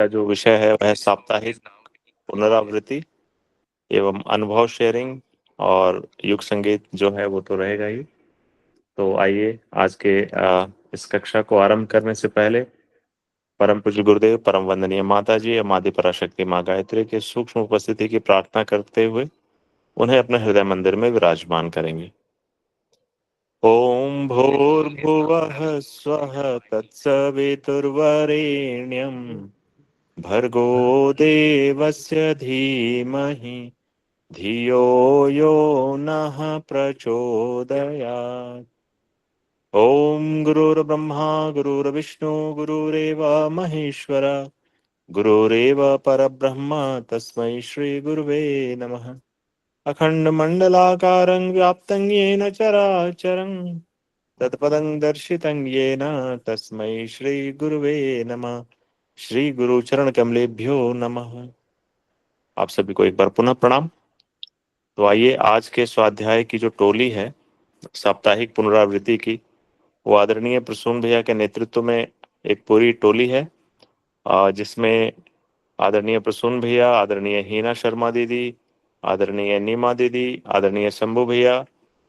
का जो विषय है वह साप्ताहिक पुनरावृत्ति एवं अनुभव शेयरिंग और युग संगीत जो है वो तो रहेगा ही। तो आइए आज के इस कक्षा को आरंभ करने से पहले परम पूज्य गुरुदेव, परम वंदनीय माता जी एवं आदि पराशक्ति माँ गायत्री के सूक्ष्म उपस्थिति की प्रार्थना करते हुए उन्हें अपने हृदय मंदिर में विराजमान करेंगे। ओम भूर्भुवः स्वः तत्सवितुर्वरेण्यं भर्गो देवस्य धीमहि धियो यो नः प्रचोदयात्। ओम गुरुर्ब्रह्मा गुरुर्विष्णु गुरुरेव महेश्वर गुरुरेव परब्रह्म तस्मै श्री गुरुवे नमः। अखण्डमण्डलाकारं व्याप्तं येन चराचरं तत्पदं दर्शितं येन तस्मै श्री गुरुवे नमः। श्री गुरु चरण कमलेभ्यो नमः। आप सभी को एक बार पुनः प्रणाम। तो आइए आज के स्वाध्याय की जो टोली है साप्ताहिक पुनरावृत्ति की, वो आदरणीय प्रसून भैया के नेतृत्व में एक पूरी टोली है, जिसमें आदरणीय प्रसून भैया, आदरणीय हीना शर्मा दीदी, आदरणीय नीमा दीदी, आदरणीय शंभू भैया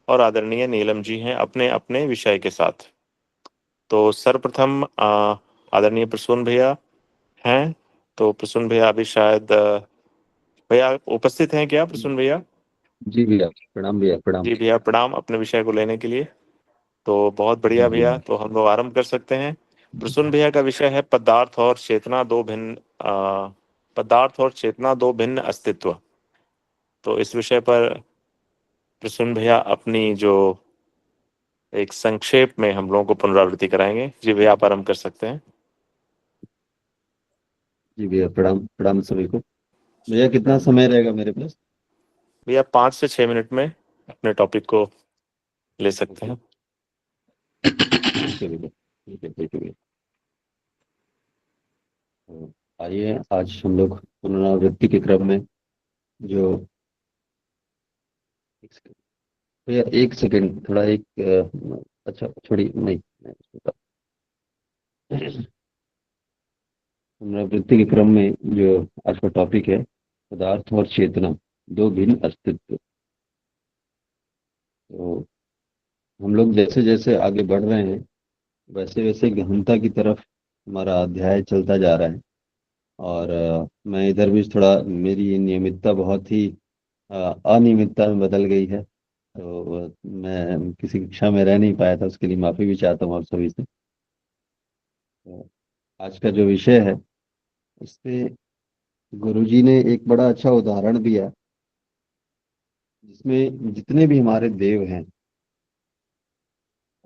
और आदरणीय नीलम जी हैं अपने अपने विषय के साथ। तो सर्वप्रथम आदरणीय प्रसून भैया हैं। तो प्रसून भैया अभी शायद भैया उपस्थित हैं क्या? प्रसून भैया जी भैया प्रणाम, भैया प्रणाम। जी भैया प्रणाम अपने विषय को लेने के लिए। तो बहुत बढ़िया जी भैया। भैया, तो हम लोग आरंभ कर सकते हैं। प्रसून भैया का विषय है पदार्थ और चेतना दो भिन्न अस्तित्व। तो इस विषय पर प्रसून भैया अपनी जो एक संक्षेप में हम लोगों को पुनरावृत्ति कराएंगे। जी भैया आप आरंभ कर सकते हैं। जी भैया प्रणाम प्रणाम सभी को। भैया कितना समय रहेगा मेरे पास? भैया 5 से 6 मिनट में अपने टॉपिक को ले सकते ओके। हैं। ठीक है भैया, ठीक है भैया। तो आइए आज हम लोग पुनरावृत्ति के क्रम में जो एक सेकंड, भैया एक सेकंड, थोड़ा एक अच्छा छोड़ी नहीं मैं इसको पुनरावृत्ति के क्रम में जो आज का टॉपिक है, पदार्थ और चेतना दो भिन्न अस्तित्व। तो हम लोग जैसे जैसे आगे बढ़ रहे हैं वैसे वैसे गहनता की तरफ हमारा अध्याय चलता जा रहा है। और मैं इधर भी थोड़ा, मेरी नियमितता बहुत ही अनियमितता में बदल गई है। तो मैं किसी कक्षा में रह नहीं पाया था, उसके लिए माफ़ी भी चाहता हूँ आप सभी से। तो आज का जो विषय है उससे गुरुजी ने एक बड़ा अच्छा उदाहरण दिया, जिसमें जितने भी हमारे देव हैं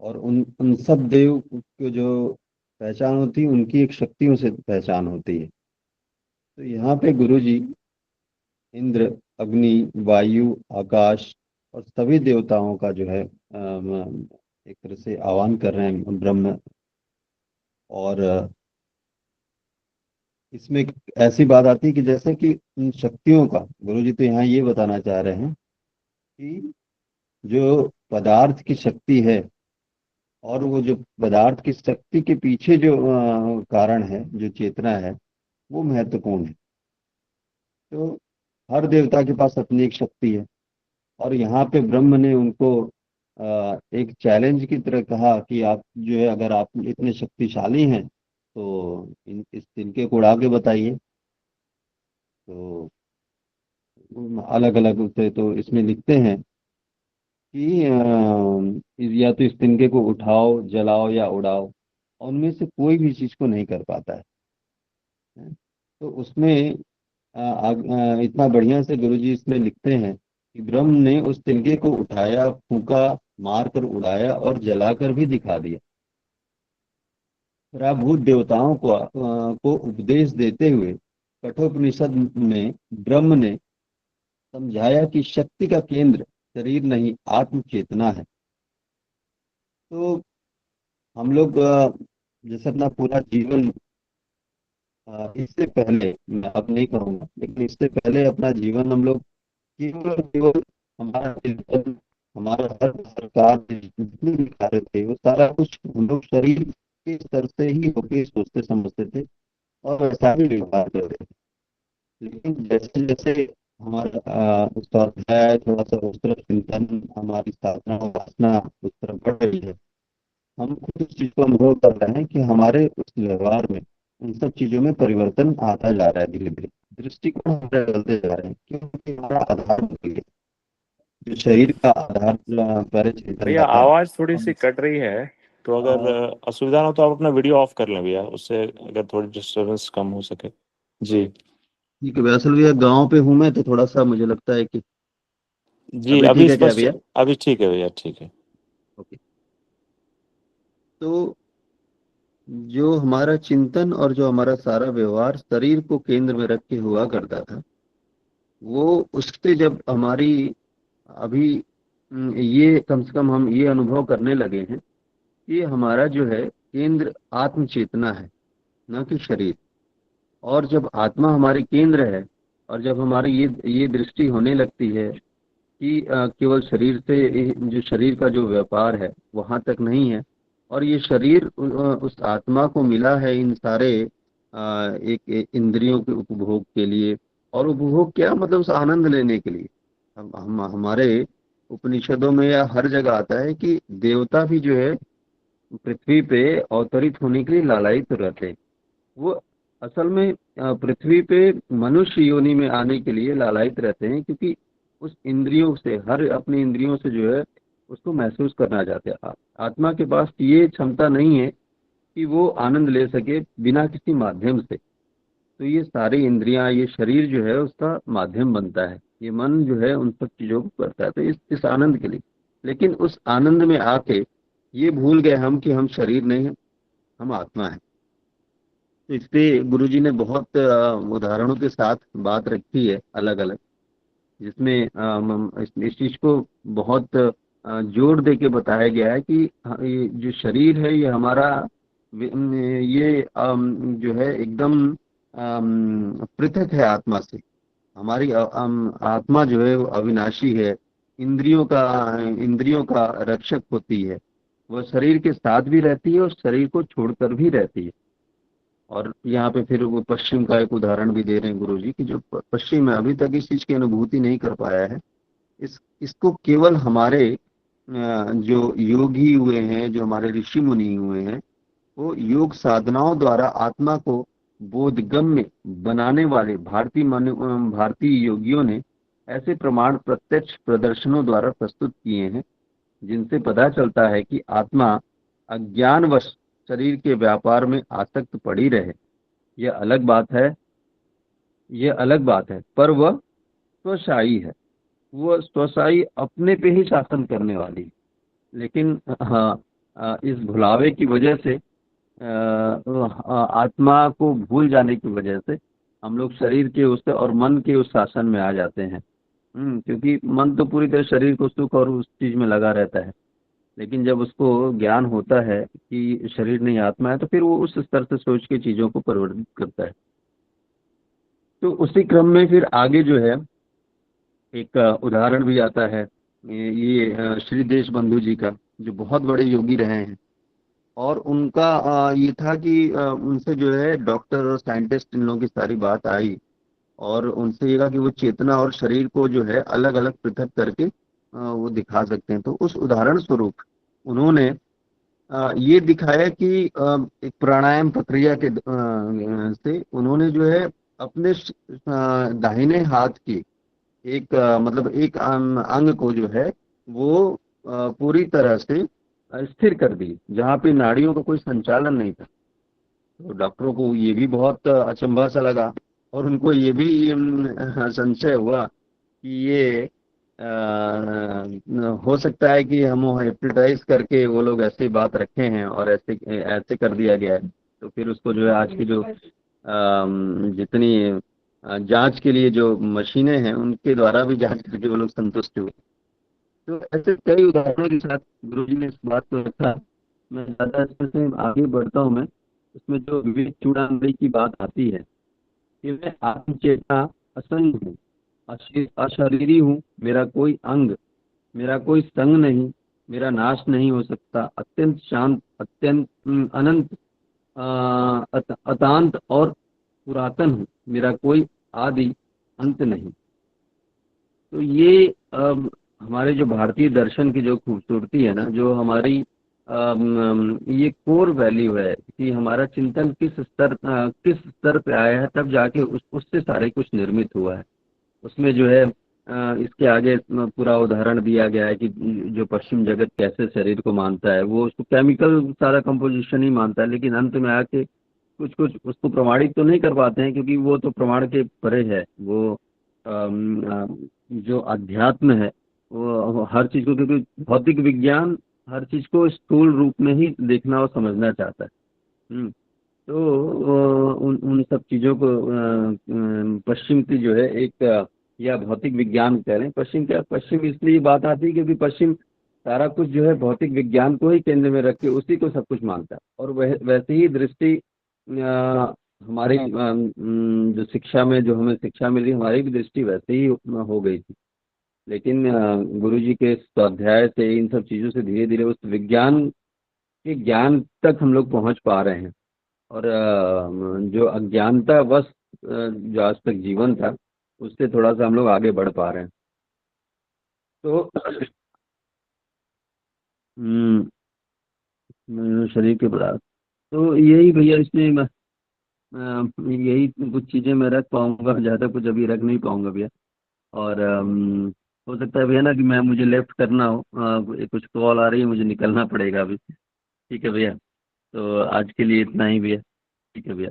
और उन उन सब देव को जो पहचान होती है उनकी एक शक्तियों से पहचान होती है। तो यहाँ पे गुरुजी इंद्र, अग्नि, वायु, आकाश और सभी देवताओं का जो है एक तरह से आह्वान कर रहे हैं ब्रह्म। और इसमें एक ऐसी बात आती है कि जैसे कि उन शक्तियों का गुरु जी तो यहाँ ये बताना चाह रहे हैं कि जो पदार्थ की शक्ति है और वो जो पदार्थ की शक्ति के पीछे जो कारण है, जो चेतना है, वो महत्वपूर्ण है। तो हर देवता के पास अपनी एक शक्ति है। और यहाँ पे ब्रह्म ने उनको एक चैलेंज की तरह कहा कि आप जो है, अगर आप इतने शक्तिशाली हैं तो इस तिनके को उड़ा के बताइए। तो अलग अलग से तो इसमें लिखते हैं कि या तो इस तिनके को उठाओ, जलाओ या उड़ाओ, और उनमें से कोई भी चीज को नहीं कर पाता है। तो उसमें इतना बढ़िया से गुरुजी इसमें लिखते हैं कि ब्रह्म ने उस तिनके को उठाया, फूंका, मार कर उड़ाया और जलाकर भी दिखा दिया। पराभूत देवताओं को उपदेश देते हुए कठोपनिषद में ब्रह्म ने समझाया कि शक्ति का केंद्र शरीर नहीं, आत्म चेतना है। तो हम लोग जैसे अपना पूरा जीवन, इससे पहले, मैं अब नहीं कहूँगा लेकिन इससे पहले अपना जीवन हम लोग केवल और केवल हमारा चिंतन, हमारा धर्म, सरकार जितने भी कार्य थे वो सारा कुछ हम लोग शरीर के स्तर से ही होके सोचते समझते थे। और वैसा ही व्यवहार कर रहे हैं। लेकिन जैसे जैसे हमारा स्वाध्याय थोड़ा सा उस तरफ चिंतन, हमारी साधना उपासना उस तरफ बढ़ रही है, हम खुद इस चीज को अनुभव कर रहे हैं कि हमारे उस व्यवहार में इन सब चीजों में परिवर्तन आता जा रहा है धीरे धीरे। दृष्टिकोण हमारे बदलते जा रहे हैं, क्योंकि हमारा आधार बदल गया। जो शरीर का आधार पहले चेतन भैया का था, आवाज थोड़ी सी अब कट रही है, तो अगर आ, असुविधा ना हो तो आप अपना वीडियो ऑफ कर लें भैया, उससे अगर थोड़ी डिस्टर्बेंस कम हो सके। जी। ठीक है। असल भैया गाँव पे हूँ मैं, तो थोड़ा सा मुझे लगता है कि जी अभी ठीक अभी है क्या स्पष्ट। भैया? अभी ठीक है भैया, ठीक है। ओके। तो जो हमारा चिंतन और जो हमारा सारा व्यवहार शरीर को केंद्र में रख के हुआ करता था, वो उससे जब हमारी अभी ये कम से कम हम ये अनुभव करने लगे हैं कि हमारा जो है केंद्र आत्म चेतना है, न कि शरीर। और जब आत्मा हमारी केंद्र है, और जब हमारी ये दृष्टि होने लगती है कि केवल शरीर से जो शरीर का जो व्यापार है वहां तक नहीं है, और ये शरीर उस आत्मा को मिला है इन सारे एक इंद्रियों के उपभोग के लिए। और उपभोग क्या मतलब, उस आनंद लेने के लिए। हम हमारे उपनिषदों में या हर जगह आता है कि देवता भी जो है पृथ्वी पे अवतरित होने के लिए लालायित रहते हैं। वो असल में पृथ्वी पे मनुष्य योनि में आने के लिए लालायित रहते हैं, क्योंकि उस इंद्रियों से, हर अपनी इंद्रियों से जो है उसको महसूस करना चाहते हैं। आत्मा के पास ये क्षमता नहीं है कि वो आनंद ले सके बिना किसी माध्यम से। तो ये सारी इंद्रियां, ये शरीर जो है उसका माध्यम बनता है। ये मन जो है उन सब चीजों को करता है, तो इस आनंद के लिए। लेकिन उस आनंद में आके ये भूल गए हम कि हम शरीर नहीं है, हम आत्मा है। तो इस पे गुरु जी ने बहुत उदाहरणों के साथ बात रखी है अलग अलग, जिसमें इस चीज को बहुत जोर दे के बताया गया है कि ये जो शरीर है ये हमारा ये जो है एकदम पृथक है आत्मा से। हमारी आत्मा जो है वो अविनाशी है। इंद्रियों का रक्षक होती है। वह शरीर के साथ भी रहती है और शरीर को छोड़कर भी रहती है। और यहाँ पे फिर वो पश्चिम का एक उदाहरण भी दे रहे हैं गुरु जी की, जो पश्चिम में अभी तक इस चीज की अनुभूति नहीं कर पाया है। इसको केवल हमारे जो योगी हुए हैं, जो हमारे ऋषि मुनि हुए हैं, वो योग साधनाओं द्वारा आत्मा को बोधगम्य बनाने वाले भारतीय योगियों ने ऐसे प्रमाण प्रत्यक्ष प्रदर्शनों द्वारा प्रस्तुत किए हैं, जिनसे पता चलता है कि आत्मा अज्ञानवश शरीर के व्यापार में आसक्त पड़ी रहे। यह अलग बात है यह अलग बात है, पर वह स्वशायी है। वह स्वशायी अपने पे ही शासन करने वाली है। लेकिन हाँ, इस भुलावे की वजह से, आत्मा को भूल जाने की वजह से हम लोग शरीर के उस और मन के उस शासन में आ जाते हैं। क्योंकि मन तो पूरी तरह शरीर को सुख और उस चीज में लगा रहता है। लेकिन जब उसको ज्ञान होता है कि शरीर नहीं आत्मा है, तो फिर वो उस स्तर से सोच के चीजों को परिवर्तित करता है। तो उसी क्रम में फिर आगे जो है एक उदाहरण भी आता है। ये श्री देश बंधु जी का, जो बहुत बड़े योगी रहे हैं। और उनका ये था कि उनसे जो है डॉक्टर और साइंटिस्ट इन लोगों की सारी बात आई, और उनसे ये कहा कि वो चेतना और शरीर को जो है अलग अलग पृथक करके वो दिखा सकते हैं। तो उस उदाहरण स्वरूप उन्होंने ये दिखाया कि एक प्राणायाम प्रक्रिया के से उन्होंने जो है अपने दाहिने हाथ की एक मतलब एक अंग को जो है वो पूरी तरह से स्थिर कर दी, जहाँ पे नाड़ियों का कोई संचालन नहीं था। तो डॉक्टरों को ये भी बहुत अचंभा सा लगा, और उनको ये भी संशय हुआ कि ये हो सकता है कि हम हिप्नोटाइज करके वो लोग ऐसी बात रखे हैं और ऐसे ऐसे कर दिया गया है। तो फिर उसको जो है आज की जो जितनी जांच के लिए जो मशीनें हैं उनके द्वारा भी जांच करके वो लोग संतुष्ट हुए। तो ऐसे कई उदाहरणों के साथ गुरु जी ने इस बात को रखा। मैं ज्यादा इसमें से आगे बढ़ता हूँ। मैं इसमें जो विवेक चूड़ामणि की बात आती है कि मैं आत्मचेतना असंग हूँ, अशरीरी हूँ, मेरा कोई अंग, मेरा कोई संग नहीं, मेरा नाश नहीं हो सकता, अत्यंत शांत, अत्यंत अनंत, अतांत और पुरातन हूँ, मेरा कोई आदि अंत नहीं। तो ये हमारे जो भारतीय दर्शन की जो खूबसूरती है ना, जो हमारी ये कोर वैल्यू है कि हमारा चिंतन किस स्तर पे आया है, तब जाके उससे सारे कुछ निर्मित हुआ है। उसमें जो है इसके आगे पूरा उदाहरण दिया गया है कि जो पश्चिम जगत कैसे शरीर को मानता है, वो उसको केमिकल सारा कंपोजिशन ही मानता है, लेकिन अंत में आके कुछ कुछ उसको प्रमाणित तो नहीं कर पाते हैं, क्योंकि वो तो प्रमाण के परे है। वो जो अध्यात्म है वो हर चीज को, क्योंकि भौतिक विज्ञान हर चीज को स्थूल रूप में ही देखना और समझना चाहता है। तो उन उन सब चीजों को पश्चिम की जो है एक या भौतिक विज्ञान कह रहे हैं। पश्चिम इसलिए बात आती है क्योंकि पश्चिम सारा कुछ जो है भौतिक विज्ञान को ही केंद्र में रख के उसी को सब कुछ मानता है। और वह वैसे ही दृष्टि हमारी जो शिक्षा में जो हमें शिक्षा मिली, हमारी भी दृष्टि वैसे ही हो गई थी। लेकिन गुरु जी के स्वाध्याय से, इन सब चीजों से धीरे धीरे उस विज्ञान के ज्ञान तक हम लोग पहुंच पा रहे हैं। और जो अज्ञानता वश जो आज तक जीवन था, उससे थोड़ा सा हम लोग आगे बढ़ पा रहे हैं। तो शरीर के पदार्थ, तो यही भैया इसमें यही कुछ चीजें मैं रख पाऊंगा, ज्यादा कुछ अभी रख नहीं पाऊंगा भैया। और हो सकता है भैया ना कि मैं मुझे लेफ्ट करना हो, कुछ कॉल आ रही है, मुझे निकलना पड़ेगा अभी। ठीक है भैया, तो आज के लिए इतना ही भैया। ठीक है भैया,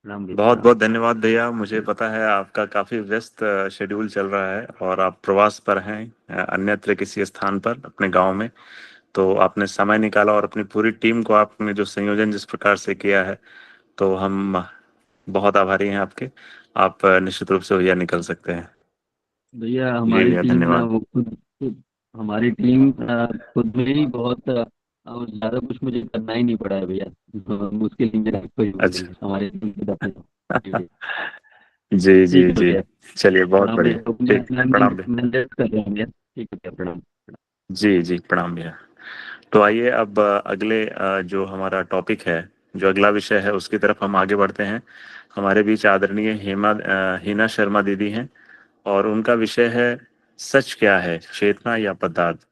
प्रणाम भैया, बहुत प्रणाम। बहुत धन्यवाद भैया। मुझे पता है आपका काफी व्यस्त शेड्यूल चल रहा है और आप प्रवास पर हैं, अन्यत्र किसी स्थान पर अपने गांव में। तो आपने समय निकाला और अपनी पूरी टीम को आपने जो संयोजन जिस प्रकार से किया है, तो हम बहुत आभारी हैं आपके। आप निश्चित रूप से भैया निकल सकते हैं। भैया जी हमारी भैया टीम ना, धन्यवाद। वो हमारी टीम खुद में ही बहुत और ज्यादा कुछ मुझे करना ही नहीं पड़ा है भैया। मुश्किल ही मेरा कोई हो गई अच्छा। है हमारी टीम के साथ में। जी भैया। जी जी ठीक है जी। भैया, चलिए बहुत प्रणाम भैया। बढ़िया। तो मैं ठीक, मैं प्रणाम भैया। मैं रेस्ट कर रहा हूँ भैया। ठीक है भैया, प्रणाम। जी जी प्रणाम भैया। तो आइए अब अगले जो हमारा टॉपिक है, जो अगला विषय है, उसकी तरफ हम आगे बढ़ते हैं। हमारे बीच आदरणीय हिना शर्मा दीदी हैं और उनका विषय है सच क्या है, चेतना या पदार्थ।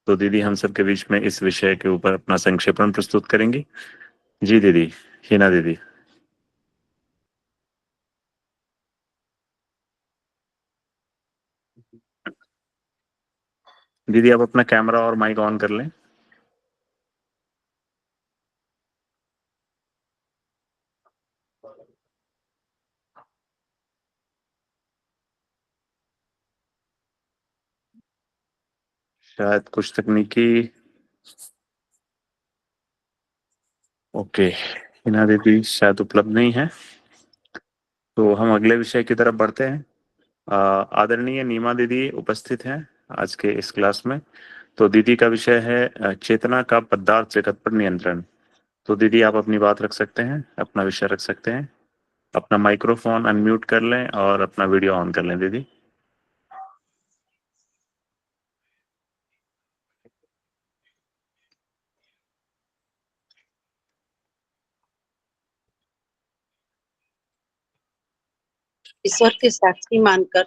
तो दीदी हम सबके बीच में इस विषय के ऊपर अपना संक्षेपण प्रस्तुत करेंगी। जी दीदी, हिना दीदी। दीदी आप अपना कैमरा और माइक ऑन कर लें। शायद कुछ तकनीकी। ओके, हिना दीदी शायद उपलब्ध नहीं है। तो हम अगले विषय की तरफ बढ़ते हैं। आदरणीय नीमा दीदी उपस्थित हैं आज के इस क्लास में। तो दीदी का विषय है चेतना का पदार्थ जगत पर नियंत्रण। तो दीदी आप अपनी बात रख सकते हैं, अपना विषय रख सकते हैं। अपना माइक्रोफोन अनम्यूट कर लें और अपना वीडियो ऑन कर लें दीदी। ईश्वर के साक्षी मानकर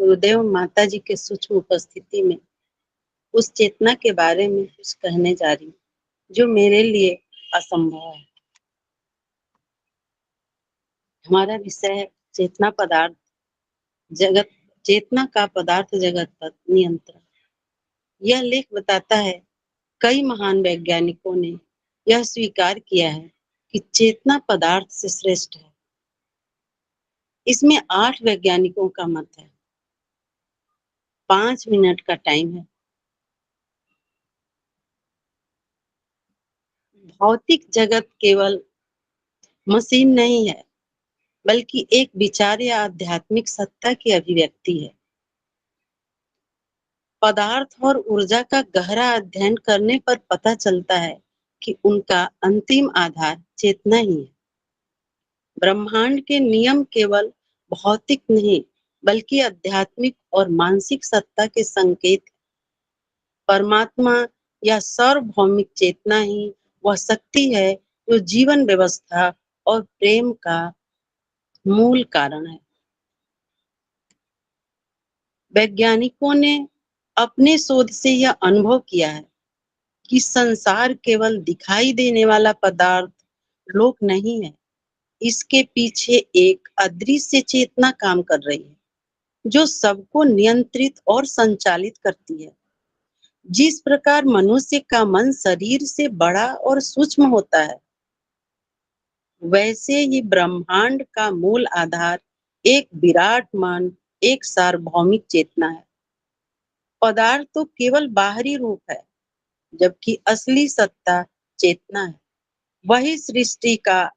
गुरुदेव माता जी के सूक्ष्म उपस्थिति में उस चेतना के बारे में कुछ कहने जा रही हूँ, जो मेरे लिए असंभव है। हमारा विषय है चेतना पदार्थ जगत, चेतना का पदार्थ जगत पर नियंत्रण। यह लेख बताता है कई महान वैज्ञानिकों ने यह स्वीकार किया है कि चेतना पदार्थ से श्रेष्ठ है। इसमें 8 वैज्ञानिकों का मत है। 5 मिनट का टाइम है। भौतिक जगत केवल मशीन नहीं है, बल्कि एक विचार या आध्यात्मिक सत्ता की अभिव्यक्ति है। पदार्थ और ऊर्जा का गहरा अध्ययन करने पर पता चलता है कि उनका अंतिम आधार चेतना ही है। ब्रह्मांड के नियम केवल भौतिक नहीं, बल्कि आध्यात्मिक और मानसिक सत्ता के संकेत। परमात्मा या सार्वभौमिक चेतना ही वह शक्ति है जो जीवन व्यवस्था और प्रेम का मूल कारण है। वैज्ञानिकों ने अपने शोध से यह अनुभव किया है कि संसार केवल दिखाई देने वाला पदार्थ लोक नहीं है। इसके पीछे एक अदृश्य चेतना काम कर रही है, जो सबको नियंत्रित और संचालित करती है। जिस प्रकार मनुष्य का मन शरीर से बड़ा और सूक्ष्म होता है, वैसे ही ब्रह्मांड का मूल आधार एक विराट मन, एक सार्वभौमिक चेतना है। पदार्थ तो केवल बाहरी रूप है, जबकि असली सत्ता चेतना है। वही सृष्टि का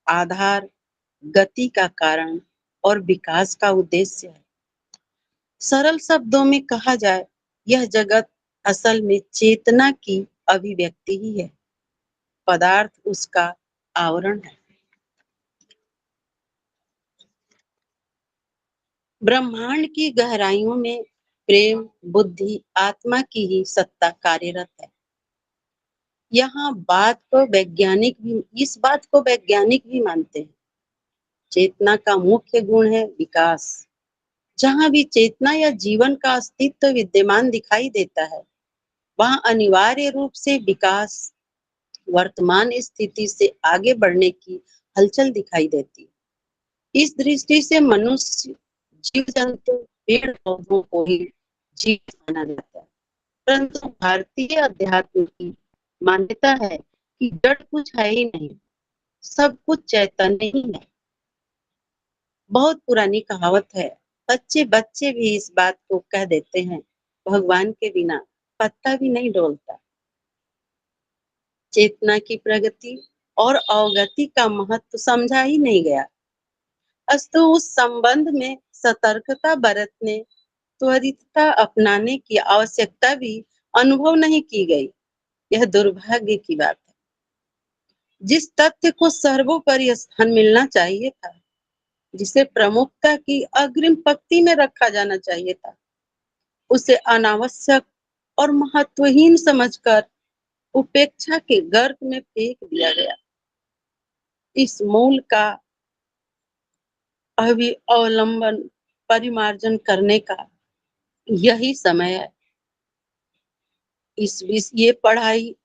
आधार, गति का कारण और विकास का उद्देश्य है। सरल शब्दों में कहा जाए, यह जगत असल में चेतना की अभिव्यक्ति ही है। पदार्थ उसका आवरण है। ब्रह्मांड की गहराइयों में प्रेम, बुद्धि, आत्मा की ही सत्ता कार्यरत है। इस बात को वैज्ञानिक भी मानते हैं। चेतना का मुख्य गुण है विकास। जहाँ भी चेतना या जीवन का अस्तित्व विद्यमान दिखाई देता है, वहाँ अनिवार्य रूप से विकास, वर्तमान स्थिति से आगे बढ़ने की हलचल दिखाई देती है। इस दृष्टि से मनुष्य, जीव जंतु, पेड़ पौधों को ही जीव माना जाता है। परंतु भारतीय अध्यात्म की मान्यता है कि जड़ कुछ है ही नहीं, सब कुछ चैतन्य ही है। बहुत पुरानी कहावत है, बच्चे बच्चे भी इस बात को कह देते हैं, भगवान के बिना पत्ता भी नहीं डोलता। चेतना की प्रगति और अवगति का महत्व समझा ही नहीं गया। अस्तु उस संबंध में सतर्कता बरतने, त्वरितता अपनाने की आवश्यकता भी अनुभव नहीं की गई। यह दुर्भाग्य की बात है। जिस तथ्य को सर्वोपरि स्थान मिलना चाहिए था, जिसे प्रमुखता की अग्रिम पंक्ति में रखा जाना चाहिए था, उसे अनावश्यक और महत्वहीन समझकर उपेक्षा के गर्त में फेंक दिया गया। इस मूल का अवलंबन, परिमार्जन करने का यही समय है। ये पढ़ाई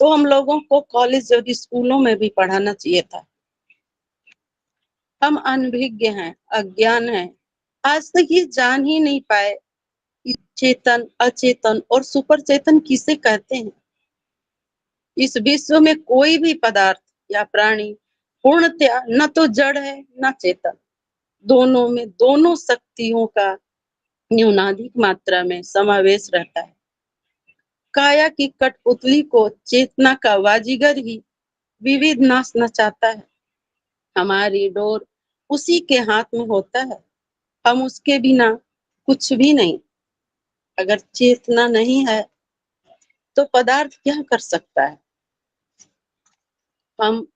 तो हम लोगों को कॉलेज और स्कूलों में भी पढ़ाना चाहिए था। हम अनभिज्ञ हैं, अज्ञान हैं। आज तक ये जान ही नहीं पाए कि चेतन, अचेतन और सुपर चेतन किसे कहते हैं। इस विश्व में कोई भी पदार्थ या प्राणी पूर्णतया न तो जड़ है न चेतन। दोनों में दोनों शक्तियों का न्यूनाधिक मात्रा में समावेश रहता है। काया की कठपुतली को चेतना का बाजीगर ही विविध नाश नचाता है। हमारी डोर उसी के हाथ में होता है। हम उसके बिना कुछ भी नहीं। अगर चेतना नहीं है तो पदार्थ क्या कर सकता है। हम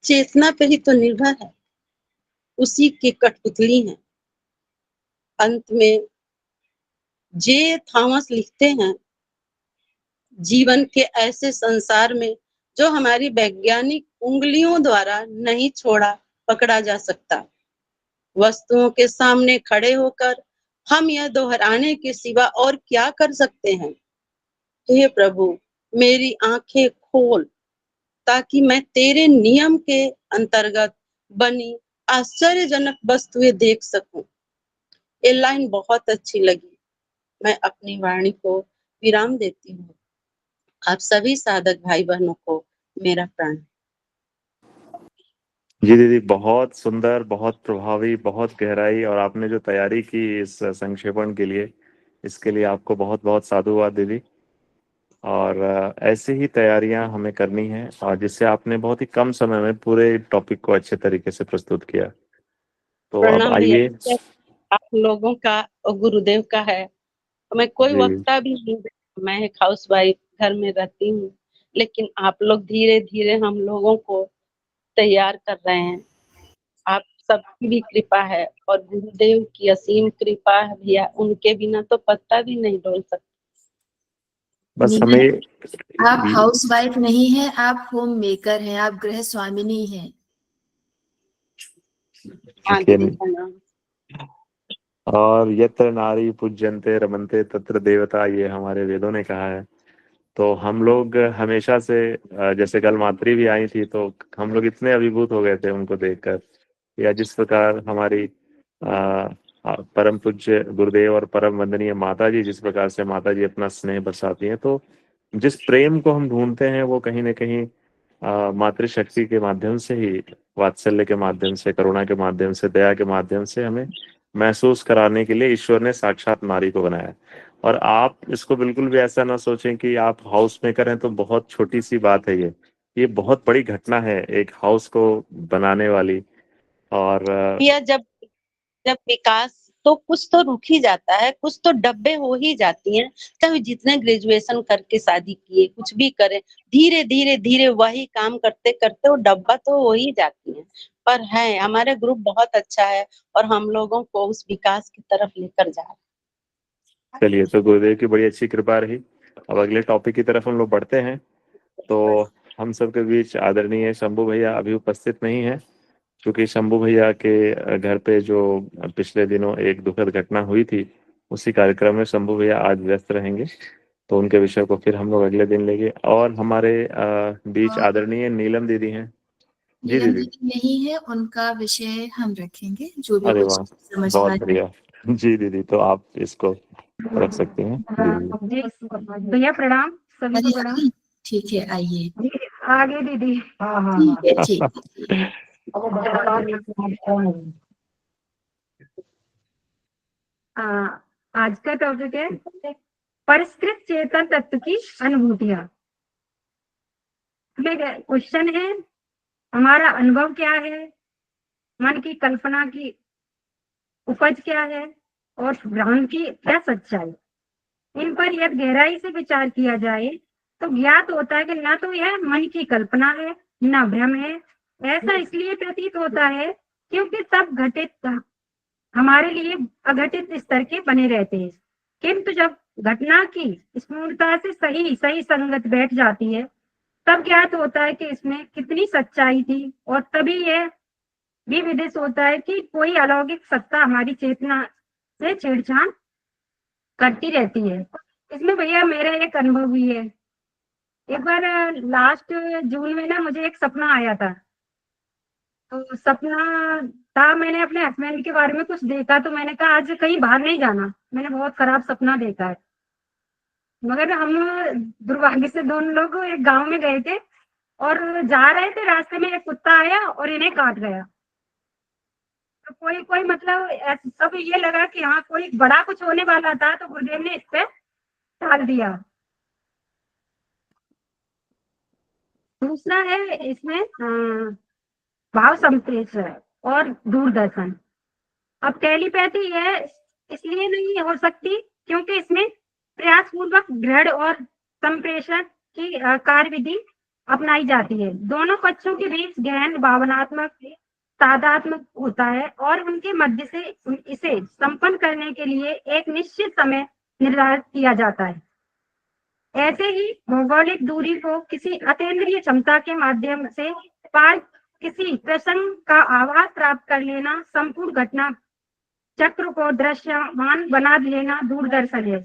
चेतना पे ही तो निर्भर है, उसी की कठपुतली है। अंत में जे थॉमस लिखते हैं, जीवन के ऐसे संसार में जो हमारी वैज्ञानिक उंगलियों द्वारा नहीं छोड़ा पकड़ा जा सकता। वस्तुओं के सामने खड़े होकर हम यह दोहराने के सिवा और क्या कर सकते हैं। हे प्रभु, मेरी आंखें खोल ताकि मैं तेरे नियम के अंतर्गत बनी आश्चर्यजनक वस्तुएं देख सकूं। ये लाइन बहुत अच्छी लगी। मैं अपनी वाणी को विराम देती हूँ। आप सभी साधक भाई बहनों को मेरा प्रणाम। जी दीदी, बहुत सुंदर, बहुत प्रभावी, बहुत गहराई, और आपने जो तैयारी की इस संक्षेपण के लिए, इसके लिए आपको बहुत बहुत साधुवाद दीदी। और ऐसे ही तैयारियां हमें करनी है, और जिससे आपने बहुत ही कम समय में पूरे टॉपिक को अच्छे तरीके से प्रस्तुत किया। तो अब प्रणाम आइए। भैया, आप लोगों का और गुरुदेव का है। मैं कोई जी वक्ता भी नहीं, मैं एक हाउस वाइफ घर में रहती हूँ, लेकिन आप लोग धीरे धीरे हम लोगों को तैयार कर रहे हैं। आप सबकी भी कृपा है और गुरुदेव की असीम कृपा है भैया, उनके बिना तो पत्ता भी नहीं डोल सकता। बस नीना, हमें आप हाउस वाइफ नहीं हैं, आप होम मेकर हैं, आप गृह स्वामिनी हैं। हाँ लेकिन दीदी प्रणाम। और यत्र नारी पूज्यन्ते रमन्ते तत्र देवता, ये हमारे वेदों ने कहा है। तो हम लोग हमेशा से जैसे कल मातृ भी आई थी तो हम लोग इतने अभिभूत हो गए थे उनको देखकर, या जिस प्रकार हमारी परम पूज्य गुरुदेव और परम वंदनीय माता जी, जिस प्रकार से माता जी अपना स्नेह बरसाती हैं, तो जिस प्रेम को हम ढूंढते हैं वो कहीं ना कहीं मातृशक्ति के माध्यम से ही, वात्सल्य के माध्यम से, करुणा के माध्यम से, दया के माध्यम से हमें महसूस कराने के लिए ईश्वर ने साक्षात नारी को बनाया। और आप इसको बिल्कुल भी ऐसा ना सोचें कि आप हाउस मेकर हैं तो बहुत छोटी सी बात है ये बहुत बड़ी घटना है एक हाउस को बनाने वाली। और भैया जब जब विकास तो कुछ तो रुक ही जाता है, कुछ तो डब्बे हो ही जाती हैं। चाहे जितने ग्रेजुएशन करके शादी किए, कुछ भी करें, धीरे धीरे धीरे वही काम करते करते वो डब्बा तो हो ही जाती है। पर है हमारे ग्रुप बहुत अच्छा है और हम लोगों को उस विकास की तरफ लेकर जा रहा है। चलिए, तो गुरुदेव की बड़ी अच्छी कृपा रही। अब अगले टॉपिक की तरफ हम लोग बढ़ते हैं। तो हम सबके बीच आदरणीय शंभू भैया अभी उपस्थित नहीं है, क्योंकि शंभू भैया के घर पे जो पिछले दिनों एक दुखद घटना हुई थी, उसी कार्यक्रम में शंभू भैया आज व्यस्त रहेंगे। तो उनके विषय को फिर हम लोग अगले दिन लेंगे। और हमारे बीच और आदरणीय नीलम दीदी हैं। जी नीलम दीदी। दीदी नहीं है, उनका विषय हम रखेंगे जो भी अरे कुछ वाह, समझ में बहुत आए। बढ़िया। जी दीदी, तो आप इसको रख सकती हैं। जी दीदी। भैया प्रणाम, सभी को अरे प्रणाम। आगे, ठीक है, आइए। आगे दीदी। हाँ ठीक है, ठीक है। आज का टॉपिक है परिष्कृत चेतन तत्व की अनुभूतियां। क्वेश्चन है, हमारा अनुभव क्या है, मन की कल्पना की उपज क्या है और ब्रह्म की क्या सच्चाई। इन पर यदि गहराई से विचार किया जाए तो ज्ञात होता है कि न तो यह मन की कल्पना है न भ्रम है। ऐसा इसलिए प्रतीत होता है क्योंकि सब घटित हमारे लिए अघटित स्तर के बने रहते हैं, किंतु जब घटना की स्फूर्णता से सही सही संगत बैठ जाती है तब ज्ञात होता है कि इसमें कितनी सच्चाई थी। और तभी यह भी विदित होता है कि कोई अलौकिक सत्ता हमारी चेतना से छेड़छाड़ करती रहती है। इसमें भैया मेरा एक अनुभव भी है। एक बार लास्ट जून में ना मुझे एक सपना आया था। तो सपना था, मैंने अपने हस्बैंड के बारे में कुछ देखा तो मैंने कहा आज कहीं बाहर नहीं जाना, मैंने बहुत खराब सपना देखा है। मगर हम दुर्भाग्य से दोनों लोग एक गांव में गए थे और जा रहे थे, रास्ते में एक कुत्ता आया और इन्हें काट गया। तो कोई कोई मतलब सब ये लगा कि हाँ कोई बड़ा कुछ होने वाला था, तो गुरुदेव ने इस पे टाल दिया। दूसरा है इसमें भाव संप्रेषण और दूरदर्शन। अब टेलीपैथी है इसलिए नहीं हो सकती क्योंकि इसमें प्रयास पूर्वक दृढ़ और संप्रेषण की कार्यविधि अपनाई जाती है। दोनों पक्षों के बीच गहन भावनात्मक तादात्म्य होता है और उनके मध्य से इसे संपन्न करने के लिए एक निश्चित समय निर्धारित किया जाता है। ऐसे ही भौगोलिक दूरी को किसी अतीन्द्रिय क्षमता के माध्यम से पार किसी प्रसंग का आभास प्राप्त कर लेना, संपूर्ण घटना चक्र को दृश्यमान बना लेना दूरदर्शन है।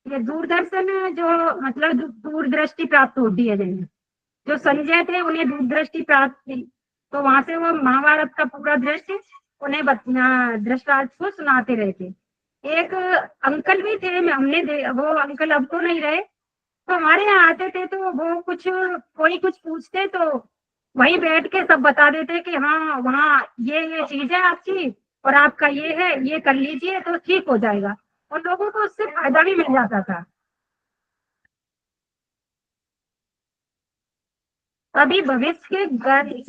ये दूरदर्शन जो मतलब दूरदृष्टि प्राप्त होती है। जो संजय थे उन्हें दूरदृष्टि प्राप्त थी, तो वहां से वो महाभारत का पूरा दृश्य उन्हें दृष्टांत को सुनाते रहते। एक अंकल भी थे, वो अंकल अब तो नहीं रहे, तो हमारे यहाँ आते थे तो वो कोई कुछ पूछते तो वहीं बैठ के सब बता देते कि हाँ वहाँ ये चीज है आपकी और आपका ये है, ये कर लीजिए तो ठीक हो जाएगा। और लोगों को उससे फायदा भी मिल जाता था। अभी भविष्य के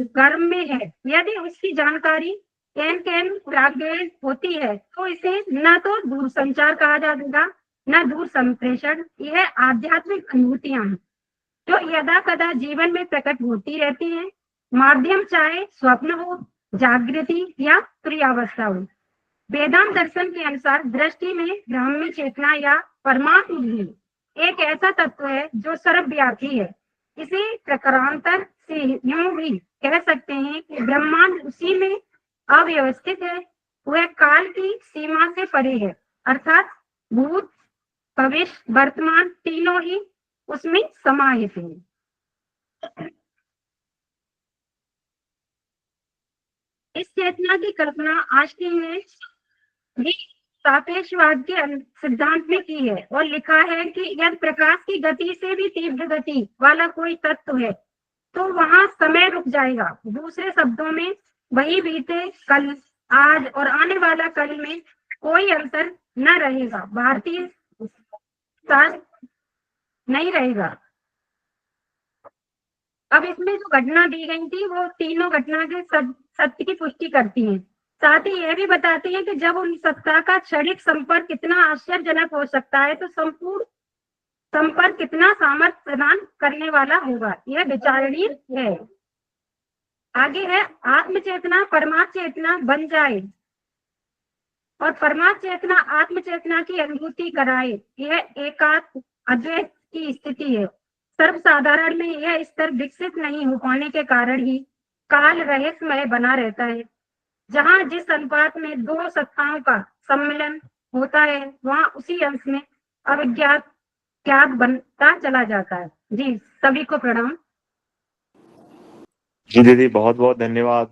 गर्भ में है, यदि उसकी जानकारी कैन कैन प्राप्त होती है तो इसे न तो दूर संचार कहा जाएगा न दूर संप्रेषण। यह आध्यात्मिक अनुभूतियां हैं जो यदा कदा जीवन में प्रकट होती रहती हैं। माध्यम चाहे स्वप्न हो, जागृति या तुरीयावस्था हो। वेदांत दर्शन के अनुसार दृष्टि में ब्राह्मी चेतना या परमात्म भी एक ऐसा तत्व है जो सर्वव्यापी है। इसी प्रकारांतर से यूं भी कह सकते हैं कि ब्रह्मांड उसी में अव्यवस्थित है, वह काल की सीमा से परे है, अर्थात भूत, भविष्य, वर्तमान तीनों ही उसमें समाहित है। इस चेतना की कल्पना आइंस्टीन ने भी सापेक्षवाद के सिद्धांत में की है और लिखा है कि यदि प्रकाश की गति से भी तीव्र गति वाला कोई तत्व है तो वहां समय रुक जाएगा। दूसरे शब्दों में वही बीते कल, आज और आने वाला कल में कोई अंतर न रहेगा, भारतीय शास्त्र नहीं रहेगा। अब इसमें जो घटना दी गई थी वो तीनों घटना के सत्य की पुष्टि करती हैं। साथ ही यह भी बताती हैं कि जब उन सत्ता का क्षणिक संपर्क कितना आश्चर्यजनक हो सकता है तो संपूर्ण संपर्क कितना सामर्थ्य प्रदान करने वाला होगा, यह विचारणीय है। आगे है आत्म चेतना परमात्म चेतना बन जाए और परमात्म चेतना आत्म चेतना की अनुभूति कराए, यह एकात्म अद्वैत की स्थिति है। सर्वसाधारण में यह स्तर विकसित नहीं हो पाने के कारण ही काल रहस्यमय बना रहता है। जहां जिस अनुपात में दो सत्ताओं का सम्मिलन होता है वहां उसी अंश में अविज्ञात ज्ञात बनता चला जाता है। जी सभी को प्रणाम। जी दीदी, बहुत बहुत धन्यवाद।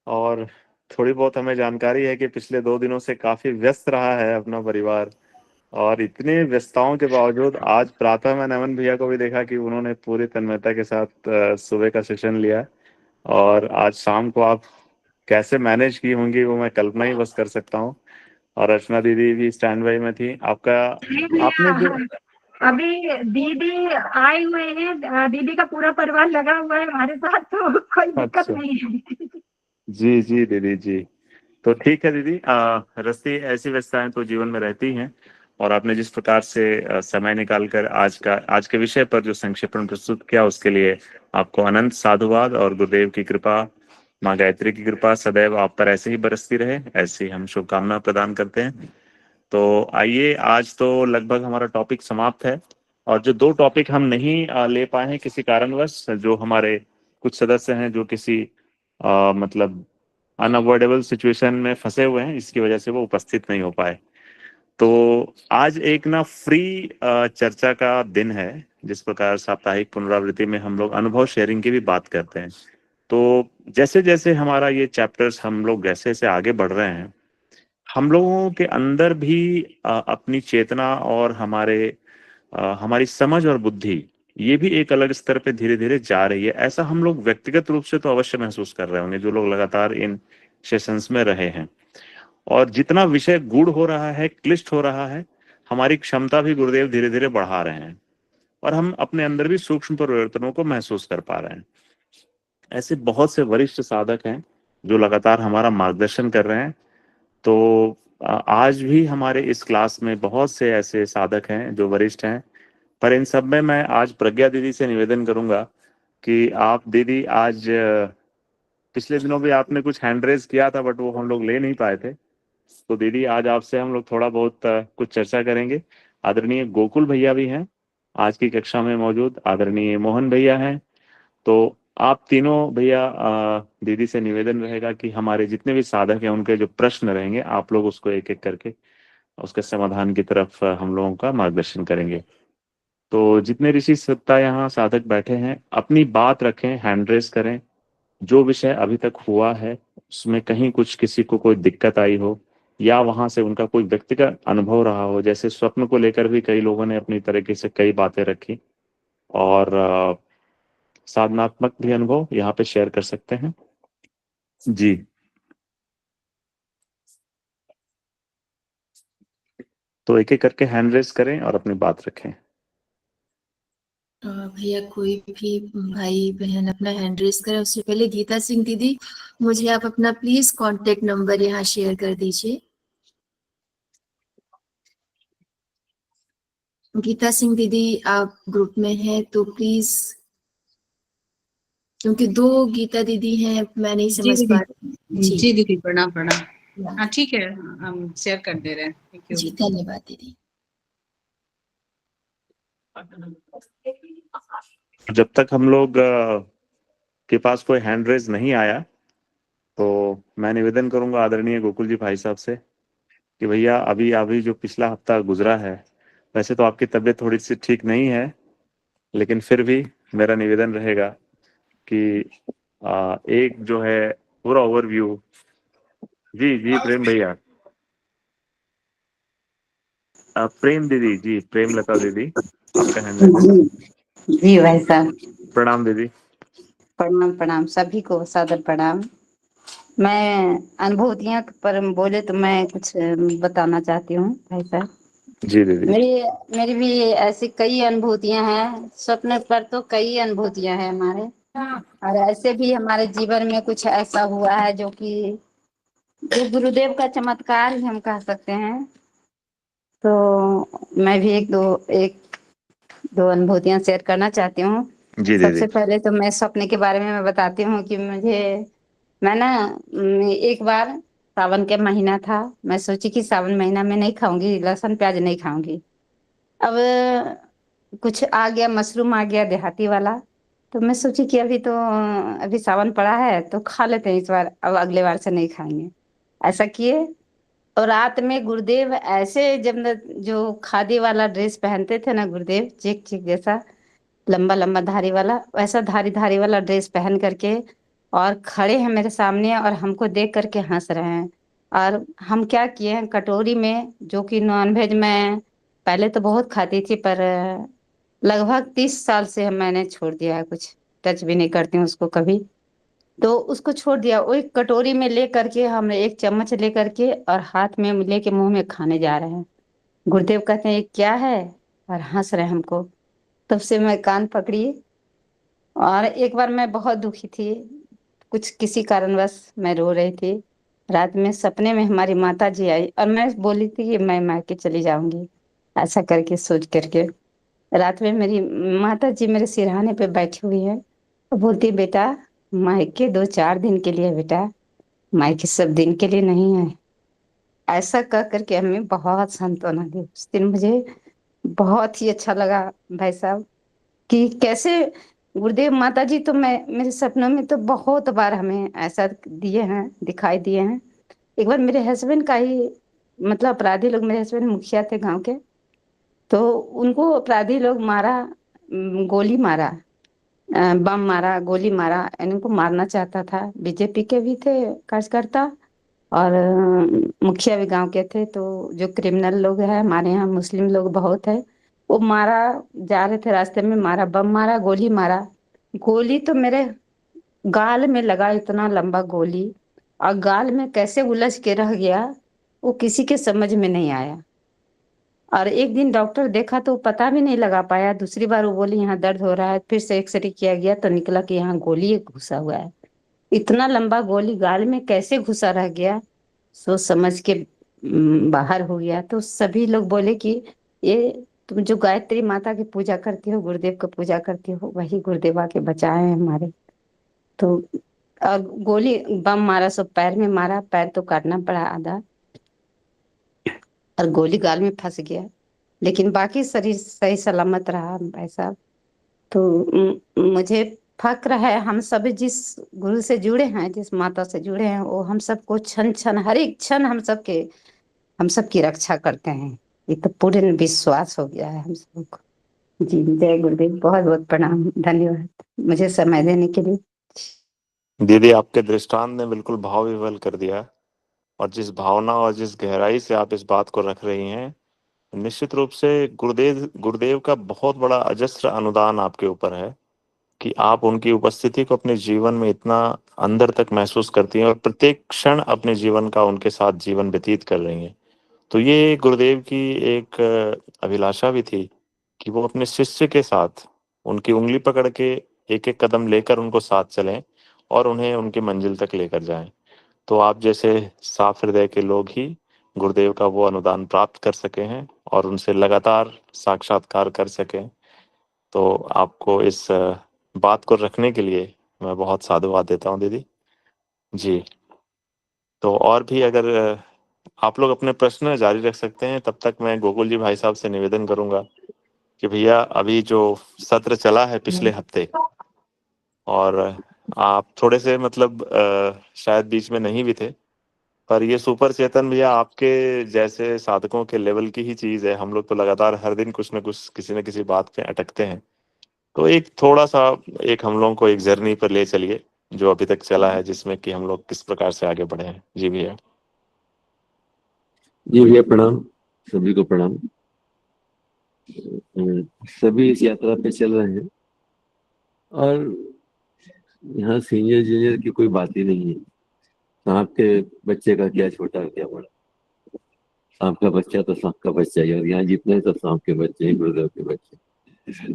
और थोड़ी बहुत हमें जानकारी है कि पिछले 2 दिनों से काफी व्यस्त रहा है अपना परिवार, और इतने व्यस्तताओं के बावजूद आज प्रातः मैं नमन भैया को भी देखा कि उन्होंने पूरी तन्मयता के साथ सुबह का सेशन लिया, और आज शाम को आप कैसे मैनेज की होंगी वो मैं कल्पना ही बस कर सकता हूँ। और अर्चना दीदी भी स्टैंड बाई में थी। आपका आपने जो अभी दीदी आए हुए हैं, दीदी का पूरा परिवार लगा हुआ है हमारे साथ, तो कोई दिक्कत अच्छा, नहीं है। जी जी दीदी जी, तो ठीक है दीदी। रस्ती ऐसी व्यस्तताएं तो जीवन में रहती हैं, और आपने जिस प्रकार से समय निकालकर आज के विषय पर जो संक्षेपण प्रस्तुत किया उसके लिए आपको अनंत साधुवाद, और गुरुदेव की कृपा, माँ गायत्री की कृपा सदैव आप पर ऐसे ही बरसती रहे, ऐसी हम शुभकामना प्रदान करते हैं। तो आइए, आज तो लगभग हमारा टॉपिक समाप्त है, और जो 2 टॉपिक हम नहीं ले पाए हैं किसी कारणवश, जो हमारे कुछ सदस्य हैं जो किसी मतलब अनअवॉइडेबल सिचुएशन में फंसे हुए हैं, इसकी वजह से वो उपस्थित नहीं हो पाए। तो आज एक ना फ्री चर्चा का दिन है। जिस प्रकार साप्ताहिक पुनरावृत्ति में हम लोग अनुभव शेयरिंग की भी बात करते हैं, तो जैसे जैसे हमारा ये चैप्टर्स हम लोग जैसे जैसे आगे बढ़ रहे हैं, हम लोगों के अंदर भी अपनी चेतना और हमारी समझ और बुद्धि, ये भी एक अलग स्तर पे धीरे धीरे जा रही है। ऐसा हम लोग व्यक्तिगत रूप से तो अवश्य महसूस कर रहे होंगे जो लोग लगातार इन सेशंस में रहे हैं। और जितना विषय गूढ़ हो रहा है, क्लिष्ट हो रहा है, हमारी क्षमता भी गुरुदेव धीरे धीरे बढ़ा रहे हैं, और हम अपने अंदर भी सूक्ष्म परिवर्तनों को महसूस कर पा रहे हैं। ऐसे बहुत से वरिष्ठ साधक हैं जो लगातार हमारा मार्गदर्शन कर रहे हैं। तो आज भी हमारे इस क्लास में बहुत से ऐसे साधक हैं जो वरिष्ठ हैं, पर इन सब में मैं आज प्रज्ञा दीदी से निवेदन करूंगा कि आप दीदी आज पिछले दिनों भी आपने कुछ हैंड रेज किया था बट वो हम लोग ले नहीं पाए थे, तो दीदी आज आपसे हम लोग थोड़ा बहुत कुछ चर्चा करेंगे। आदरणीय गोकुल भैया भी हैं आज की कक्षा में मौजूद, आदरणीय मोहन भैया हैं। तो आप तीनों भैया, दीदी से निवेदन रहेगा कि हमारे जितने भी साधक हैं उनके जो प्रश्न रहेंगे आप लोग उसको एक एक करके उसके समाधान की तरफ हम लोगों का मार्गदर्शन करेंगे। तो जितने ऋषि सत्ता यहाँ साधक बैठे हैं अपनी बात रखें, हैंड रेस करें। जो विषय अभी तक हुआ है उसमें कहीं कुछ किसी को कोई दिक्कत आई हो, या वहां से उनका कोई व्यक्तिगत अनुभव रहा हो, जैसे स्वप्न को लेकर भी कई लोगों ने अपनी तरीके से कई बातें रखी, और साधनात्मक भी अनुभव यहाँ पे शेयर कर सकते हैं। जी तो एक एक करके हैंड रेस करें और अपनी बात रखें। भैया कोई भी भाई बहन अपना हैंड रेस करे, उससे पहले गीता सिंह दीदी मुझे आप अपना प्लीज कांटेक्ट नंबर यहाँ शेयर कर दीजिए। गीता सिंह दीदी आप ग्रुप में हैं तो प्लीज, क्योंकि 2 गीता दीदी हैं मैं नहीं समझ पा रही। जी दीदी प्रणाम प्रणाम। हाँ ठीक है, हम शेयर कर दे रहे हैं। थैंक यू जी धन्यवाद दीदी। जब तक हम लोग के पास कोई हैंड रेज नहीं आया तो मैं निवेदन करूंगा आदरणीय गोकुल जी भाई साहब से कि भैया अभी अभी जो पिछला हफ्ता गुजरा है, वैसे तो आपकी तबीयत थोड़ी सी ठीक नहीं है, लेकिन फिर भी मेरा निवेदन रहेगा कि एक जो है पूरा ओवरव्यू। जी जी प्रेम भैया, प्रेम दीदी, जी प्रेम लता दीदी, आपका हैंड रेज है। जी भाई साहब, प्रणाम दीदी। प्रणाम प्रणाम, सभी को सादर प्रणाम। मैं अनुभूतियां पर बोले तो मैं कुछ बताना चाहती हूँ भाई साहब। जी दीदी। मेरी मेरी भी ऐसी कई अनुभूतियां हैं, स्वप्न पर तो कई अनुभूतियां हैं हमारे, और ऐसे भी हमारे जीवन में कुछ ऐसा हुआ है जो कि जो गुरुदेव का चमत्कार ही हम कह सकते हैं। तो मैं भी एक दो अनुभूतियां शेयर करना चाहती हूँ। जी दीदी। सबसे पहले तो मैं सपने के बारे में मैं बताती हूँ कि मैं ना एक बार सावन के महीना था, मैं सोची कि सावन महीना में नहीं खाऊंगी, लहसुन प्याज नहीं खाऊंगी। अब कुछ आ गया, मशरूम आ गया देहाती वाला, तो मैं सोची कि अभी सावन पड़ा है तो खा लेते हैं इस बार, अब अगले बार से नहीं खाएंगे। ऐसा किए, और रात में गुरुदेव ऐसे जब जो खादी वाला ड्रेस पहनते थे ना गुरुदेव, चेक चेक जैसा लंबा लंबा धारी वाला, वैसा धारी धारी वाला ड्रेस पहन करके और खड़े हैं मेरे सामने और हमको देख करके हंस रहे हैं। और हम क्या किए हैं, कटोरी में, जो कि नॉनवेज मैं पहले तो बहुत खाती थी, पर लगभग 30 साल से मैंने छोड़ दिया है, कुछ टच भी नहीं करती हूँ उसको कभी। तो उसको छोड़ दिया, वो एक कटोरी में ले करके हम एक चम्मच ले करके और हाथ में लेके मुंह में खाने जा रहे हैं। गुरुदेव कहते हैं ये क्या है, और हंस रहे हैं हमको। तब से मैं कान पकड़ी। और एक बार मैं बहुत दुखी थी, कुछ किसी कारणवश मैं रो रही थी। रात में सपने में हमारी माता जी आई और मैं बोली थी कि मैं मायके चली जाऊंगी, ऐसा करके सोच करके। रात में मेरी माता जी मेरे सिरहाने पे बैठी हुई है और बोलती, बेटा मायके 2-4 दिन के लिए, बेटा मायके सब दिन के लिए नहीं है। ऐसा कह करके हमें बहुत सांत्वना दी। उस दिन मुझे बहुत ही अच्छा लगा भाई साहब, कि कैसे गुरुदेव माता जी तो मैं मेरे सपनों में तो बहुत बार हमें ऐसा दिए हैं, दिखाई दिए हैं। एक बार मेरे हस्बैंड का ही, मतलब अपराधी लोग, मेरे हस्बैंड मुखिया थे गांव के, तो उनको अपराधी लोग मारा, गोली मारा, बम मारा, गोली मारा। इनको मारना चाहता था, बीजेपी के भी थे कार्यकर्ता और मुखिया भी गांव के थे। तो जो क्रिमिनल लोग हैं हमारे यहाँ, मुस्लिम लोग बहुत है, वो मारा। जा रहे थे रास्ते में, मारा, बम मारा, गोली मारा। गोली तो मेरे गाल में लगा, इतना लंबा गोली, और गाल में कैसे उलझ के रह गया वो किसी के समझ में नहीं आया। और एक दिन डॉक्टर देखा तो पता भी नहीं लगा पाया। दूसरी बार वो बोली यहाँ दर्द हो रहा है, फिर से एक्सरे किया गया तो निकला कि यहाँ गोली घुसा हुआ है। इतना लंबा गोली गाल में कैसे घुसा रह गया, सोच समझ के बाहर हो गया। तो सभी लोग बोले कि ये तुम जो गायत्री माता की पूजा करती हो, गुरुदेव की पूजा करती हो, वही गुरुदेव आके बचाए हैं हमारे। तो और गोली बम मारा, सब पैर में मारा, पैर तो काटना पड़ा आधा, और गोली गाल में फंस गया, लेकिन बाकी शरीर सही सलामत रहा भाई साहब। तो मुझे फक्र है, हम सब जिस गुरु से जुड़े हैं, जिस माता से जुड़े हैं, वो हम सबको क्षण क्षण, हर एक क्षण हम सबकी रक्षा करते हैं। ये तो पूर्ण विश्वास हो गया है हम सबको। जी जय गुरुदेव, बहुत बहुत प्रणाम, धन्यवाद मुझे समय देने के लिए। दीदी, आपके दृष्टांत ने बिल्कुल भाव विवल कर दिया, और जिस भावना और जिस गहराई से आप इस बात को रख रही हैं, निश्चित रूप से गुरुदेव का बहुत बड़ा अजस्र अनुदान आपके ऊपर है कि आप उनकी उपस्थिति को अपने जीवन में इतना अंदर तक महसूस करती हैं और प्रत्येक क्षण अपने जीवन का उनके साथ जीवन व्यतीत कर रही हैं। तो ये गुरुदेव की एक अभिलाषा भी थी कि वो अपने शिष्य के साथ उनकी उंगली पकड़ के एक एक कदम लेकर उनको साथ चलें और उन्हें उनकी मंजिल तक लेकर जाएं। तो आप जैसे साफ हृदय के लोग ही गुरुदेव का वो अनुदान प्राप्त कर सके हैं और उनसे लगातार साक्षात्कार कर सकें। तो आपको इस बात को रखने के लिए मैं बहुत साधुवाद देता हूँ दीदी। जी, तो और भी अगर आप लोग अपने प्रश्न जारी रख सकते हैं, तब तक मैं गोकुल जी भाई साहब से निवेदन करूंगा कि भैया अभी जो सत्र चला है पिछले हफ्ते, और आप थोड़े से मतलब शायद बीच में नहीं भी थे, पर ये सुपर चेतन भैया आपके जैसे साधकों के लेवल की ही चीज है। हम लोग तो लगातार हर दिन कुछ न किसी बात पे अटकते हैं। तो एक थोड़ा सा एक हम लोगों को एक जर्नी पर ले चलिए जो अभी तक चला है, जिसमें कि हम लोग किस प्रकार से आगे बढ़े हैं। जी भैया। जी भैया प्रणाम, सभी को प्रणाम। सभी इस यात्रा पे चल रहे हैं और यहाँ सीनियर जूनियर की कोई बात ही नहीं है। सांप के बच्चे का क्या छोटा क्या बड़ा, सांप का बच्चा तो सांप का बच्चा ही, और यहाँ जितने सब सांप के बच्चे हैं, गुरुदेव के बच्चे।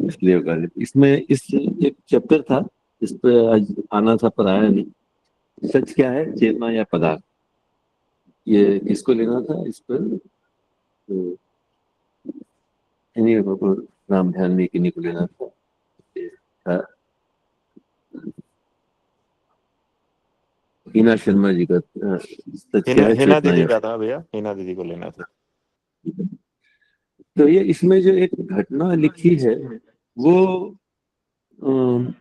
इसलिए इसमें इस एक चैप्टर था, इस पे आज आना था पर आया नहीं। सच क्या है, चेतना या पदार्थ, ये इसको लेना था। इस पर इन्हीं को नाम ध्यान में किन्हीं को लेना था। हिना शर्मा जी का सच क्या है, हिना चेतना दीदी या। का था भैया, हिना दीदी को लेना था। तो ये इसमें जो एक घटना लिखी है वो अम,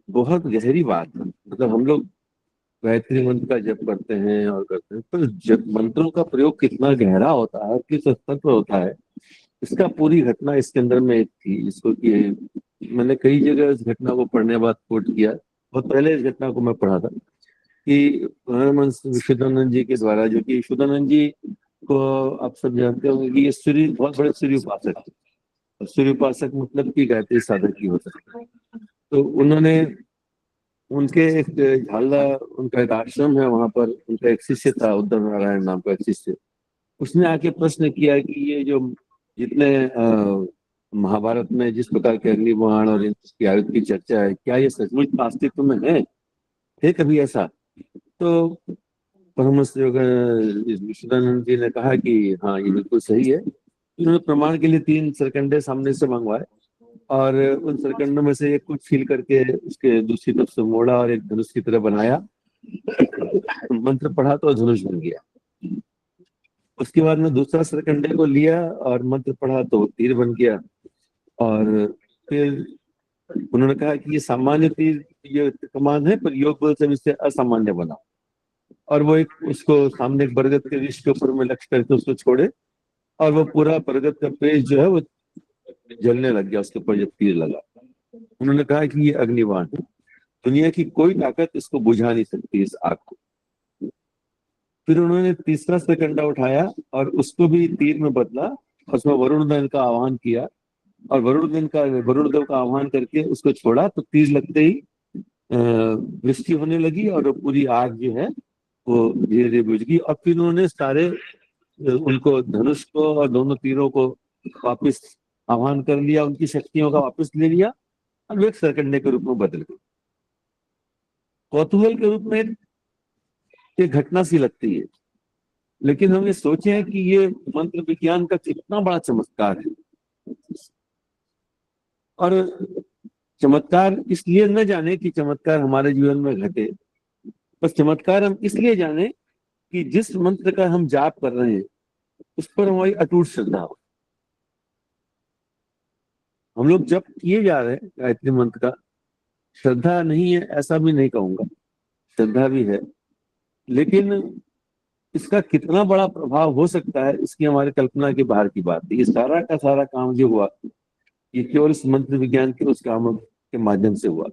बहुत गहरी बात है। मतलब हम लोग गायत्री मंत्र का जप करते हैं और करते हैं, पर जप मंत्रों का प्रयोग कितना गहरा होता है, किस स्तर पर होता है, इसका पूरी घटना इसके अंदर में एक थी। इसको कि मैंने कई जगह इस घटना को पढ़ने के बाद कोट किया। बहुत पहले इस घटना को मैं पढ़ा था कि परमहंस विशुद्धानंद जी के द्वारा, जो कि विशुद्धानंद जी को आप सब जानते होंगे कि ये सूर्य, बहुत बड़े सूर्य उपासक थे। और सूर्य उपासक मतलब कि गायत्री साधक ही होता है। तो उन्होंने, उनके एक झाला, उनका एक आश्रम है वहां पर, उनका एक शिष्य था उद्धव नारायण नाम का एक शिष्य। उसने आके प्रश्न किया कि ये जो जितने महाभारत में जिस प्रकार के अग्निबाण और इनकी आयुध की चर्चा है, क्या ये सचमुच अस्तित्व में है कभी ऐसा? तो परमहंस विश्वदानंद जी ने कहा कि हाँ ये बिल्कुल सही है। उन्होंने प्रमाण के लिए 3 सरकंडे सामने से मंगवाए और उन सरकंडों में से एक को छील करके उसके दूसरी तरफ से मोड़ा और एक धनुष की तरह बनाया। मंत्र पढ़ा तो धनुष बन गया। उसके बाद में दूसरा सरकंडे को लिया और मंत्र पढ़ा तो तीर बन गया। और फिर उन्होंने कहा कि ये सामान्य तीर, ये कमान है, पर योग बल से इससे असामान्य बना। और वो एक उसको सामने एक बरगद के वृक्ष के ऊपर में लक्ष्य करके उसको छोड़े और वो पूरा बरगद का पेड़ जो है वो जलने लग गया उसके ऊपर जब तीर लगा। उन्होंने कहा कि ये अग्निबाण है, दुनिया की कोई ताकत इसको बुझा नहीं सकती, इस आग को। फिर उन्होंने तीसरा सरकंडा उठाया और उसको भी तीर में बदला, उसमें वरुण देव का आह्वान किया और वरुण देव का आह्वान करके उसको छोड़ा तो तीर लगते ही वृष्टि होने लगी और पूरी आग जो है वो धीरे धीरे बुझ गई। और फिर उन्होंने सारे उनको धनुष को और दोनों तीरों को वापस आह्वान कर लिया, उनकी शक्तियों का वापस ले लिया और एक सरकंडे के रूप में बदल गए। कौतूहल के रूप में एक घटना सी लगती है, लेकिन हम ये सोचे हैं कि ये मंत्र विज्ञान का कितना बड़ा चमत्कार है। और चमत्कार इसलिए न जाने कि चमत्कार हमारे जीवन में घटे, बस चमत्कार हम इसलिए जाने कि जिस मंत्र का हम जाप कर रहे हैं उस पर हमारी अटूट श्रद्धा हो। हम लोग जप किए जा रहे हैं गायत्री मंत्र का, श्रद्धा नहीं है ऐसा भी नहीं कहूंगा, श्रद्धा भी है, लेकिन इसका कितना बड़ा प्रभाव हो सकता है इसकी हमारी कल्पना के बाहर की बात है। ये सारा का सारा काम जो हुआ ये केवल इस मंत्र विज्ञान के उस काम के माध्यम से हुआ।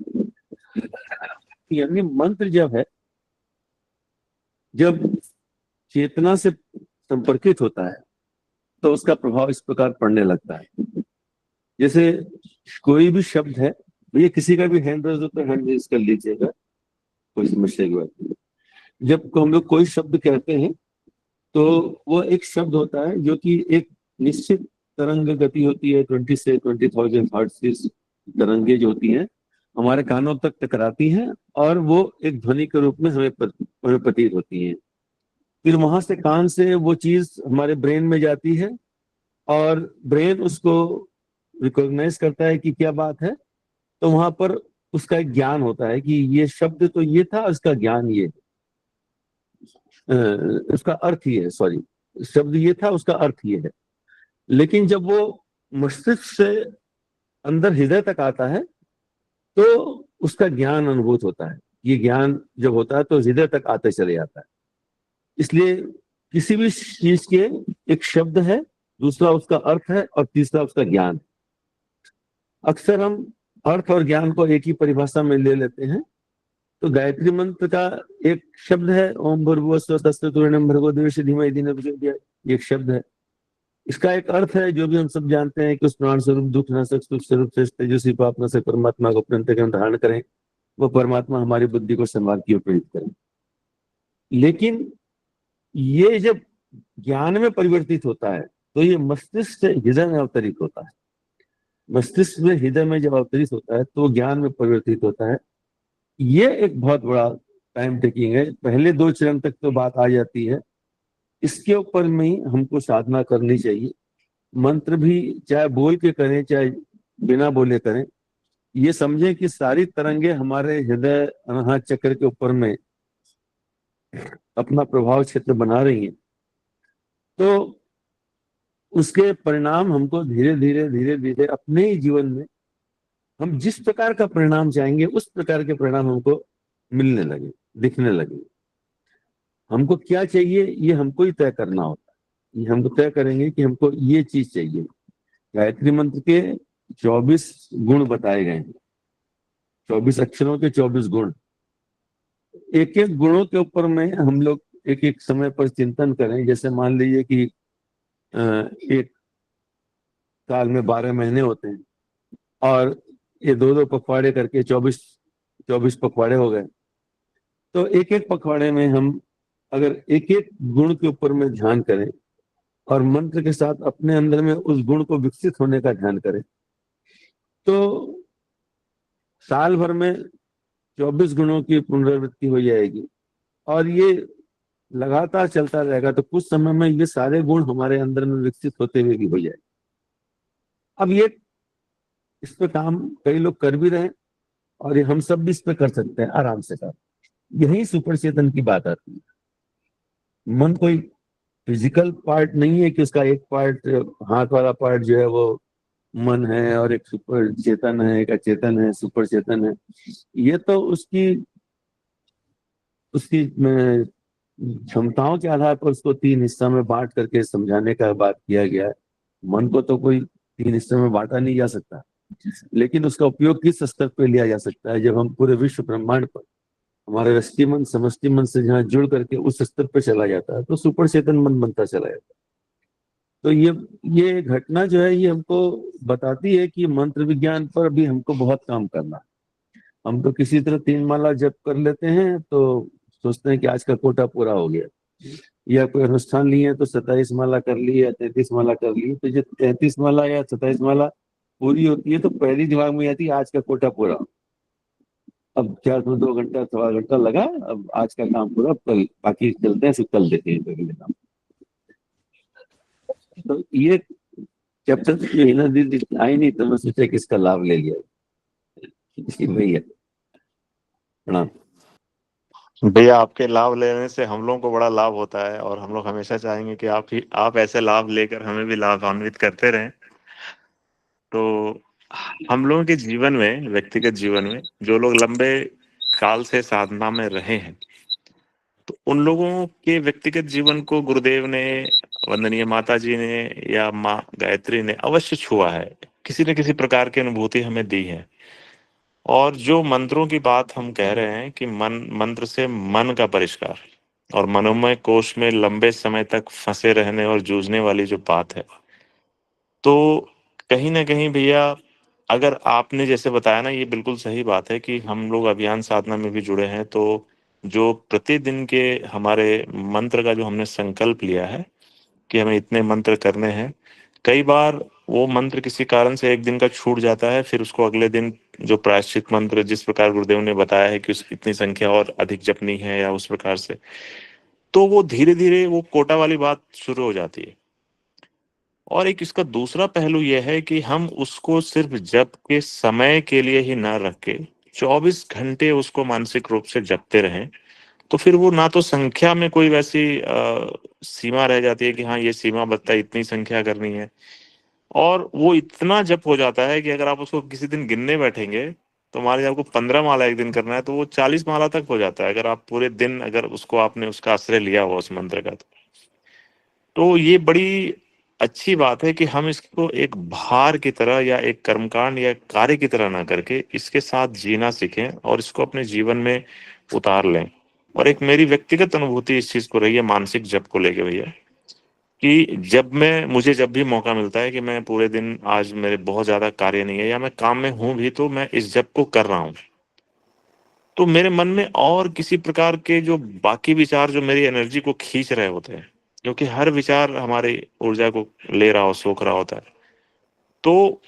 यानी मंत्र जब है, जब चेतना से संपर्कित होता है तो उसका प्रभाव इस प्रकार पड़ने लगता है। जैसे कोई भी शब्द है, भैया किसी का भी हैंड रेज हो तो हैंड रेज कर लीजिएगा, कोई समस्या की बात नहीं। जब हम लोग कोई शब्द कहते हैं तो वो एक शब्द होता है जो कि एक निश्चित तरंग गति होती है, 20 से 20,000 हर्ट्ज की तरंगे जो होती हैं हमारे कानों तक टकराती हैं और वो एक ध्वनि के रूप में हमें प्रतीत होती हैं। फिर वहां से कान से वो चीज हमारे ब्रेन में जाती है और ब्रेन उसको रिकॉग्नाइज करता है कि क्या बात है, तो वहां पर उसका एक ज्ञान होता है कि ये शब्द तो ये था, उसका ज्ञान ये, उसका अर्थ ये है, सॉरी, शब्द ये था उसका अर्थ ये है। लेकिन जब वो मस्तिष्क से अंदर हृदय तक आता है तो उसका ज्ञान अनुभूत होता है। ये ज्ञान जब होता है तो हृदय तक आते चले जाता है। इसलिए किसी भी चीज के एक शब्द है, दूसरा उसका अर्थ है और तीसरा उसका ज्ञान। अक्सर हम अर्थ और ज्ञान को एक ही परिभाषा में ले लेते हैं। तो गायत्री मंत्र का एक शब्द है ओम भूर्भुवः स्वः तत्सवितुर्वरेण्यं भर्गो देवस्य धीमहि धियो न प्रचोदयात्, ये एक शब्द है। इसका एक अर्थ है जो भी हम सब जानते हैं कि उस प्राण स्वरूप दुख नाशक सुख स्वरूप से तेजस्वी पाप से परमात्मा को अपने अंतःकरण धारण करें, वो परमात्मा हमारी बुद्धि को संवाद की ओर प्रेरित करें। लेकिन ये जब ज्ञान में परिवर्तित होता है तो ये मस्तिष्क से हृदय में अवतरित होता है। मस्तिष्क में हृदय में जब अवतरित होता है तो ज्ञान में परिवर्तित होता है। ये एक बहुत बड़ा टाइम टेकिंग है। पहले 2 चरण तक तो बात आ जाती है, इसके ऊपर में ही हमको साधना करनी चाहिए। मंत्र भी चाहे बोल के करें चाहे बिना बोले करें, ये समझें कि सारी तरंगे हमारे हृदय अनाहत चक्र के ऊपर में अपना प्रभाव क्षेत्र बना रही हैं। तो उसके परिणाम हमको धीरे धीरे अपने ही जीवन में हम जिस प्रकार का परिणाम चाहेंगे उस प्रकार के परिणाम हमको मिलने लगे, दिखने लगे। हमको क्या चाहिए ये हमको ही तय करना होता है। ये हमको तय करेंगे कि हमको ये चीज चाहिए। गायत्री मंत्र के 24 गुण बताए गए हैं, 24 अक्षरों के 24 गुण। एक एक गुणों के ऊपर में हम लोग एक एक समय पर चिंतन करें। जैसे मान लीजिए कि एक साल में 12 महीने होते हैं और ये 2-2 पखवाड़े करके 24 पखवाड़े हो गए। तो एक एक पखवाड़े में हम अगर एक एक गुण के ऊपर में ध्यान करें और मंत्र के साथ अपने अंदर में उस गुण को विकसित होने का ध्यान करें, तो साल भर में 24 गुणों की पुनरावृत्ति हो जाएगी और ये लगातार चलता रहेगा। तो कुछ समय में ये सारे गुण हमारे अंदर में विकसित होते हुए भी हो जाए। अब ये इस पे काम कई लोग कर भी रहे हैं और ये हम सब भी इस पे कर सकते हैं, आराम से कर। यही सुपर चेतन की बात आती है। मन कोई फिजिकल पार्ट नहीं है कि उसका एक पार्ट, हाथ वाला पार्ट जो है वो मन है और एक सुपर चेतन है, एक अचेतन है, सुपर चेतन है। ये तो उसकी क्षमताओं के आधार पर उसको 3 हिस्सा में बांट करके समझाने का बात किया गया है। मन को तो कोई 3 हिस्से में बांटा नहीं जा सकता, लेकिन उसका उपयोग किस स्तर पर लिया जा सकता है जब हम पूरे विश्व ब्रह्मांड पर हमारे रष्टि मन समष्टि मन से जहाँ जुड़ करके उस स्तर पर चला जाता है तो सुपर चेतन मन बनता चला जाता है। तो ये घटना जो है ये हमको बताती है कि मंत्र विज्ञान पर भी हमको बहुत काम करना है। हम तो किसी तरह 3 माला जप कर लेते हैं तो सोचते हैं कि आज का कोटा पूरा हो गया, या कोई अनुष्ठान लिए तो 27 माला कर ली या 33 माला कर ली। तो जब 33 माला या 27 माला पूरी होती है तो पहली दिमाग में आती है आज का कोटा पूरा। अब क्या 2 घंटा 3 घंटा लगा, अब आज का काम पूरा, कल बाकी चलते हैं, फिर कल देते हैं अगले काम। तो ये चैप्टर दीदी आई नहीं तो मैं सोचा कि इसका लाभ ले लिया। भैया प्रणाम। भैया आपके लाभ लेने से हम लोगों को बड़ा लाभ होता है और हम लोग हमेशा चाहेंगे कि आप ऐसे लाभ लेकर हमें भी लाभान्वित करते रहें। तो हम लोगों के जीवन में, व्यक्तिगत जीवन में जो लोग लंबे काल से साधना में रहे हैं, तो उन लोगों के व्यक्तिगत जीवन को गुरुदेव ने, वंदनीय माता जी ने या माँ गायत्री ने अवश्य छुआ है, किसी न किसी प्रकार की अनुभूति हमें दी है। और जो मंत्रों की बात हम कह रहे हैं कि मंत्र से मन का परिष्कार और मनोमय कोश में लंबे समय तक फंसे रहने और जूझने वाली जो बात है, तो कहीं ना कहीं भैया अगर आपने जैसे बताया ना, ये बिल्कुल सही बात है कि हम लोग अभियान साधना में भी जुड़े हैं। तो जो प्रतिदिन के हमारे मंत्र का जो हमने संकल्प लिया है कि हमें इतने मंत्र करने हैं, कई बार वो मंत्र किसी कारण से एक दिन का छूट जाता है, फिर उसको अगले दिन जो प्रायश्चित मंत्र जिस प्रकार गुरुदेव ने बताया है कि उस इतनी संख्या और अधिक जपनी है या उस प्रकार से, तो वो धीरे धीरे वो कोटा वाली बात शुरू हो जाती है। और एक इसका दूसरा पहलू यह है कि हम उसको सिर्फ जप के समय के लिए ही ना रख के 24 घंटे उसको मानसिक रूप से जपते रहें, तो फिर वो ना तो संख्या में कोई वैसी सीमा रह जाती है कि हाँ ये सीमा बता इतनी संख्या करनी है, और वो इतना जप हो जाता है कि अगर आप उसको किसी दिन गिनने बैठेंगे तो मान लीजिए आपको 15 माला एक दिन करना है तो वो 40 माला तक हो जाता है, अगर आप पूरे दिन अगर उसको आपने उसका आश्रय लिया हो उस मंत्र का। तो ये बड़ी अच्छी बात है कि हम इसको एक भार की तरह या एक कर्मकांड या कार्य की तरह ना करके इसके साथ जीना सीखें और इसको अपने जीवन में उतार लें। और एक मेरी व्यक्तिगत अनुभूति इस चीज को रही है मानसिक जप को लेके भैया, कि मुझे जब भी मौका मिलता है कि मैं पूरे दिन, आज मेरे बहुत ज्यादा कार्य नहीं है या मैं काम में हूं भी, तो मैं इस जप को कर रहा हूं, तो मेरे मन में और किसी प्रकार के जो बाकी विचार जो मेरी एनर्जी को खींच रहे होते हैं, क्योंकि हर विचार हमारी ऊर्जा को ले रहा हो, सोख रहा होता है, तो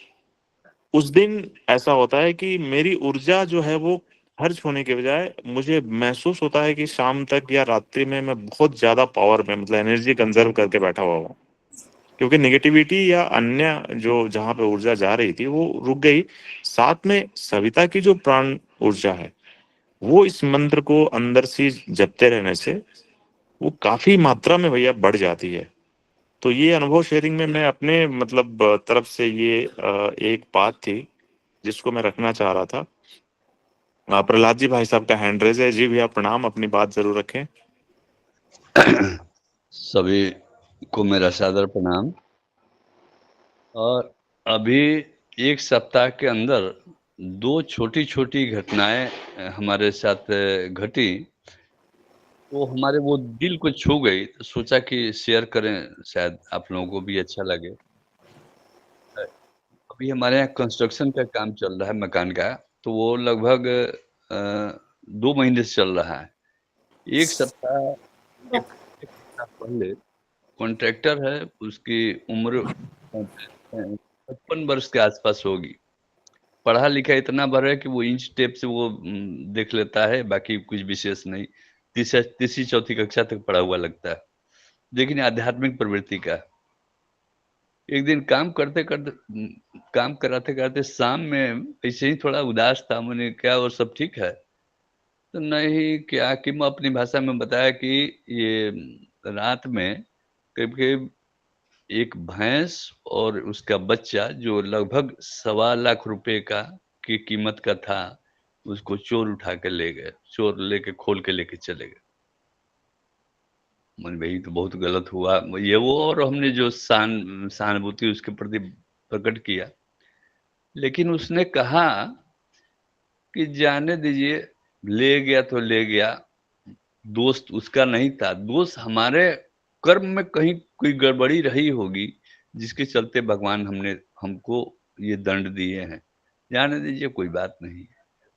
उस दिन ऐसा होता है कि मेरी ऊर्जा जो है वो खर्च होने के बजाय मुझे महसूस होता है कि शाम तक या रात्रि में मैं बहुत ज्यादा पावर में, मतलब एनर्जी कंजर्व करके बैठा हुआ हूँ, क्योंकि नेगेटिविटी या अन्य जो जहाँ पे ऊर्जा जा रही थी वो रुक गई। साथ में सविता की जो प्राण ऊर्जा है वो इस मंत्र को अंदर से जपते रहने से वो काफी मात्रा में भैया बढ़ जाती है। तो ये अनुभव शेयरिंग में मैं अपने मतलब तरफ से ये एक बात थी जिसको मैं रखना चाह रहा था। प्रहलाद जी भाई साहब का हैंड रेज है। जी भैया प्रणाम, अपनी बात जरूर रखें। सभी को मेरा सादर प्रणाम। और अभी एक सप्ताह के अंदर 2 छोटी-छोटी घटनाएं हमारे साथ घटी, तो हमारे वो दिल को छू गई, तो सोचा कि शेयर करें, शायद आप लोगों को भी अच्छा लगे। अभी हमारे यहाँ कंस्ट्रक्शन का काम चल रहा है मकान का, तो वो लगभग 2 महीने से चल रहा है। एक सप्ताह एक सप्ताह पहले कॉन्ट्रैक्टर है, उसकी उम्र 55 वर्ष के आसपास होगी। पढ़ा लिखा इतना भर है कि वो इंच टेप से वो देख लेता है, बाकी कुछ विशेष नहीं। तीसरी चौथी कक्षा तक पढ़ा हुआ लगता है, लेकिन आध्यात्मिक प्रवृत्ति का। एक दिन काम कराते कराते शाम में ऐसे ही थोड़ा उदास था। मैंने क्या और सब ठीक है? तो नहीं, क्या कि मैं अपनी भाषा में बताया कि ये रात में करीब-करीब एक भैंस और उसका बच्चा जो लगभग 1.25 लाख का की कीमत का था, उसको चोर उठा के ले गए। चोर लेके खोल के लेके चले गए। मैंने भाई तो बहुत गलत हुआ ये वो, और हमने जो सहानुभूति उसके प्रति प्रकट किया, लेकिन उसने कहा कि जाने दीजिए, ले गया तो ले गया, दोस्त उसका नहीं था, दोस्त हमारे कर्म में कहीं कोई गड़बड़ी रही होगी, जिसके चलते भगवान हमको ये दंड दिए हैं। जाने दीजिए, कोई बात नहीं।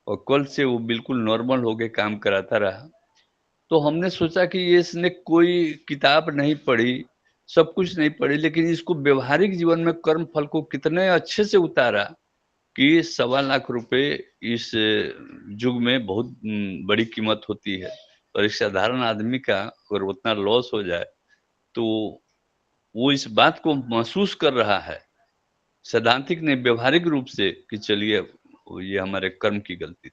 और कल से वो बिल्कुल नॉर्मल हो के काम कराता रहा। तो हमने सोचा कि ये इसने कोई किताब नहीं पढ़ी, सब कुछ नहीं पढ़ी, लेकिन इसको व्यवहारिक जीवन में कर्म फल को कितने अच्छे से उतारा कि 1.25 लाख रुपए इस युग में बहुत बड़ी कीमत होती है। और एक साधारण आदमी का अगर उतना लॉस हो जाए, तो वो इस बात को महसूस कर रहा है, सैद्धांतिक नहीं, व्यवहारिक रूप से, कि चलिए ये हमारे कर्म की गलती थी।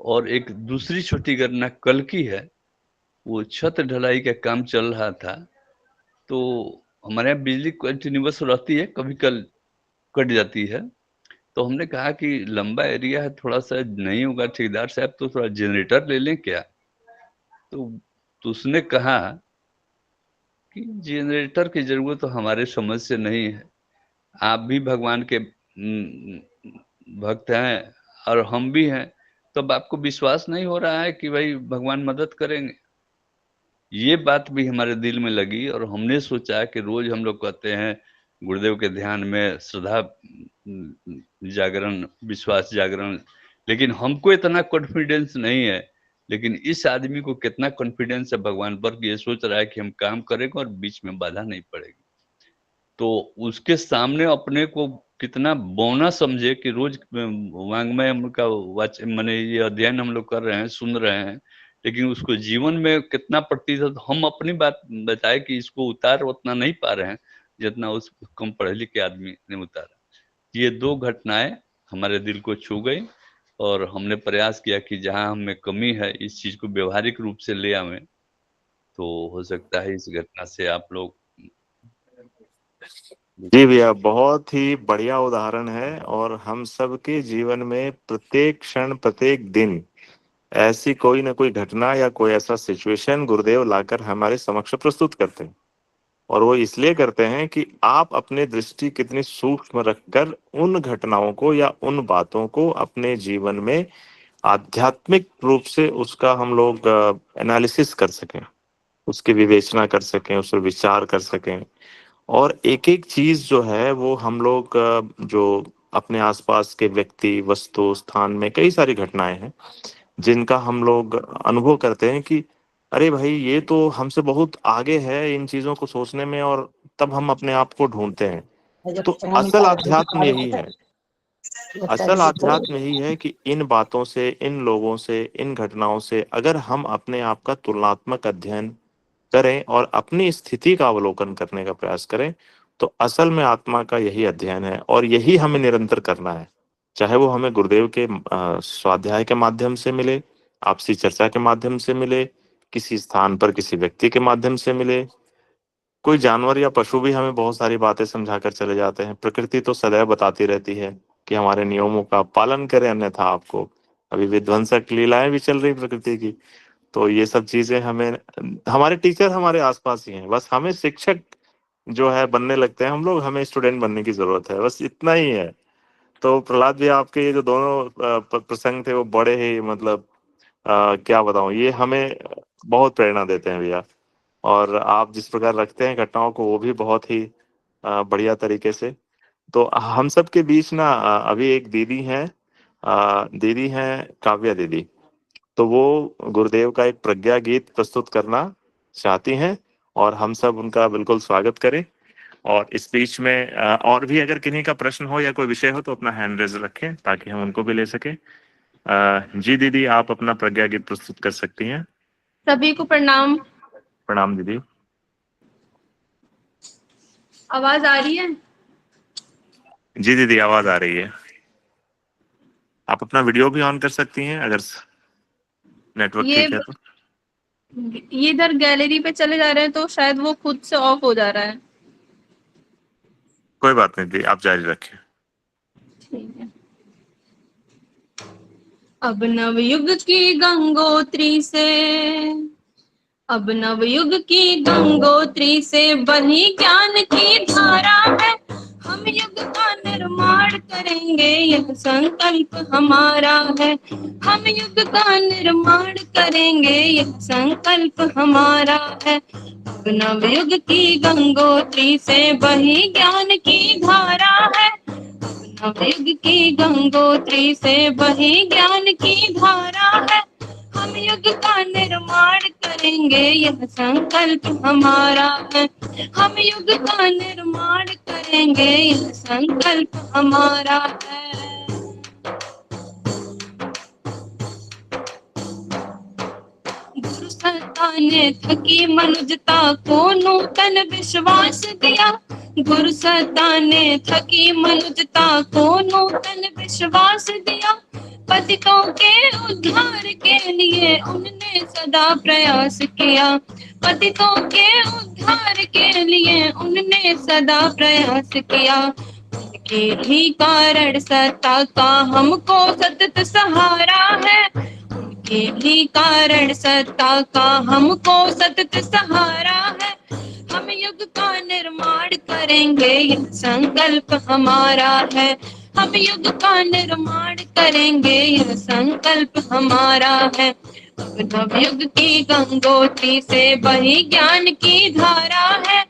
और एक दूसरी छोटी घटना कल की है। वो छत ढलाई का काम चल रहा था, तो हमारे यहाँ बिजली कंटिन्यूअस रहती है, कभी कल कट जाती है। तो हमने कहा कि लंबा एरिया है, थोड़ा-सा नहीं होगा ठेकेदार साहब, तो थोड़ा जनरेटर ले लें क्या? तो उसने कहा कि जनरेटर की ज़रूरत तो हमारे समझ से नहीं है। आप भी भगवान के भक्त हैं और हम भी हैं, तो अब आपको विश्वास नहीं हो रहा है कि भाई भगवान मदद करेंगे? ये बात भी हमारे दिल में लगी, और हमने सोचा कि रोज़ हम लोग कहते हैं गुरुदेव के ध्यान में श्रद्धा जागरण, विश्वास जागरण, लेकिन हमको इतना कॉन्फिडेंस नहीं है। लेकिन इस आदमी को कितना कॉन्फिडेंस है भगवान पर कि ये सोच रहा है कि हम काम करेंगे और बीच में बाधा नहीं पड़ेगी। तो उसके सामने अपने को कितना बौना समझे कि रोज वाङ्मय हम लोग का माने ये अध्ययन हम लोग कर रहे हैं, सुन रहे हैं, लेकिन उसको जीवन में कितना प्रतिशत हम अपनी बात बताए कि इसको उतार उतना नहीं पा रहे हैं, जितना उस कम पढ़े लिखे आदमी ने उतारा। ये 2 घटनाएँ हमारे दिल को छू गई, और हमने प्रयास किया कि जहाँ हमें कमी है, इस चीज़ को व्यवहारिक रूप से ले आवें। तो हो सकता है इस घटना से आप लोग जी भैया, बहुत ही बढ़िया उदाहरण है और हम सबके जीवन में प्रत्येक क्षण प्रत्येक दिन ऐसी कोई ना कोई घटना या कोई ऐसा सिचुएशन गुरुदेव लाकर हमारे समक्ष प्रस्तुत करते हैं। और वो इसलिए करते हैं कि आप अपने दृष्टि कितनी सूक्ष्म रखकर उन घटनाओं को या उन बातों को अपने जीवन में आध्यात्मिक रूप से उसका हम लोग एनालिसिस कर सकें, उसकी विवेचना कर सकें, उस पर विचार कर सकें। और एक एक चीज जो है वो हम लोग जो अपने आसपास के व्यक्ति, वस्तु, स्थान में कई सारी घटनाएं हैं जिनका हम लोग अनुभव करते हैं कि अरे भाई ये तो हमसे बहुत आगे है इन चीजों को सोचने में, और तब हम अपने आप को ढूंढते हैं। तो असल आध्यात्म यही है, असल आध्यात्म यही है कि इन बातों से, इन लोगों से, इन घटनाओं से अगर हम अपने आप का तुलनात्मक अध्ययन करें और अपनी स्थिति का अवलोकन करने का प्रयास करें, तो असल में आत्मा का यही अध्ययन है और यही हमें निरंतर करना है। चाहे वो हमें गुरुदेव के स्वाध्याय के माध्यम से मिले, आपसी चर्चा के माध्यम से मिले, किसी स्थान पर किसी व्यक्ति के माध्यम से मिले, कोई जानवर या पशु भी हमें बहुत सारी बातें समझा कर चले जाते हैं। प्रकृति तो सदैव बताती रहती है कि हमारे नियमों का पालन करें, अन्यथा आपको अभी विध्वंसक लीलाएं भी चल रही प्रकृति की। तो ये सब चीजें हमें, हमारे टीचर हमारे आसपास ही हैं, बस हमें शिक्षक जो है बनने लगते हैं हम लोग, हमें स्टूडेंट बनने की जरूरत है, बस इतना ही है। तो प्रहलाद भी, आपके ये जो दोनों प्रसंग थे वो बड़े ही मतलब क्या बताऊं, ये हमें बहुत प्रेरणा देते हैं भैया। और आप जिस प्रकार रखते हैं घटनाओं को वो भी बहुत ही बढ़िया तरीके से। तो हम सब के बीच ना अभी एक दीदी हैं, दीदी हैं काव्या दीदी। तो वो गुरुदेव का एक प्रज्ञा गीत प्रस्तुत करना चाहती हैं और हम सब उनका बिल्कुल स्वागत करें। और इस बीच में और भी अगर किन्हीं का प्रश्न हो या कोई विषय हो तो अपना हैंड रेज रखें ताकि हम उनको भी ले सकें। जी दीदी, आप अपना प्रज्ञा गीत प्रस्तुत कर सकती हैं। सभी को प्रणाम। प्रणाम दीदी। आवाज आ रही है? जी दीदी, आवाज आ रही है। आप अपना वीडियो भी ऑन कर सकती हैं अगर नेटवर्क ठीक है तो। ये इधर गैलरी पे चले जा रहे हैं तो शायद वो खुद से ऑफ हो जा रहा है। कोई बात नहीं दी, आप जारी रखें। ठीक है। अब नवयुग की गंगोत्री से, अब नवयुग की गंगोत्री से बही ज्ञान की धारा है। हम युग का निर्माण करेंगे, यह संकल्प हमारा है। हम युग का निर्माण करेंगे, यह संकल्प हमारा है। अब नवयुग की गंगोत्री से बही ज्ञान की धारा है। नवयुग की गंगोत्री से बही ज्ञान की धारा है। हम युग का निर्माण करेंगे, यह संकल्प हमारा है। हम युग का निर्माण करेंगे, यह संकल्प हमारा है। गुरु सत्ता ने थकी मनुजता को नूतन विश्वास दिया। गुरु सत्ता ने थकी मनुजता को नूतन विश्वास दिया। पतितों के उद्धार के लिए उनने सदा प्रयास किया। पतितों के उद्धार के लिए उनने सदा प्रयास किया। उनके ही कारण सत्ता का हमको सतत सहारा है। उनके ही कारण सत्ता का हमको सतत सहारा है। हम युग का निर्माण करेंगे, यह संकल्प हमारा है। हम युग का निर्माण करेंगे, यह संकल्प हमारा है। अब नवयुग की गंगोत्री से बही ज्ञान की धारा है।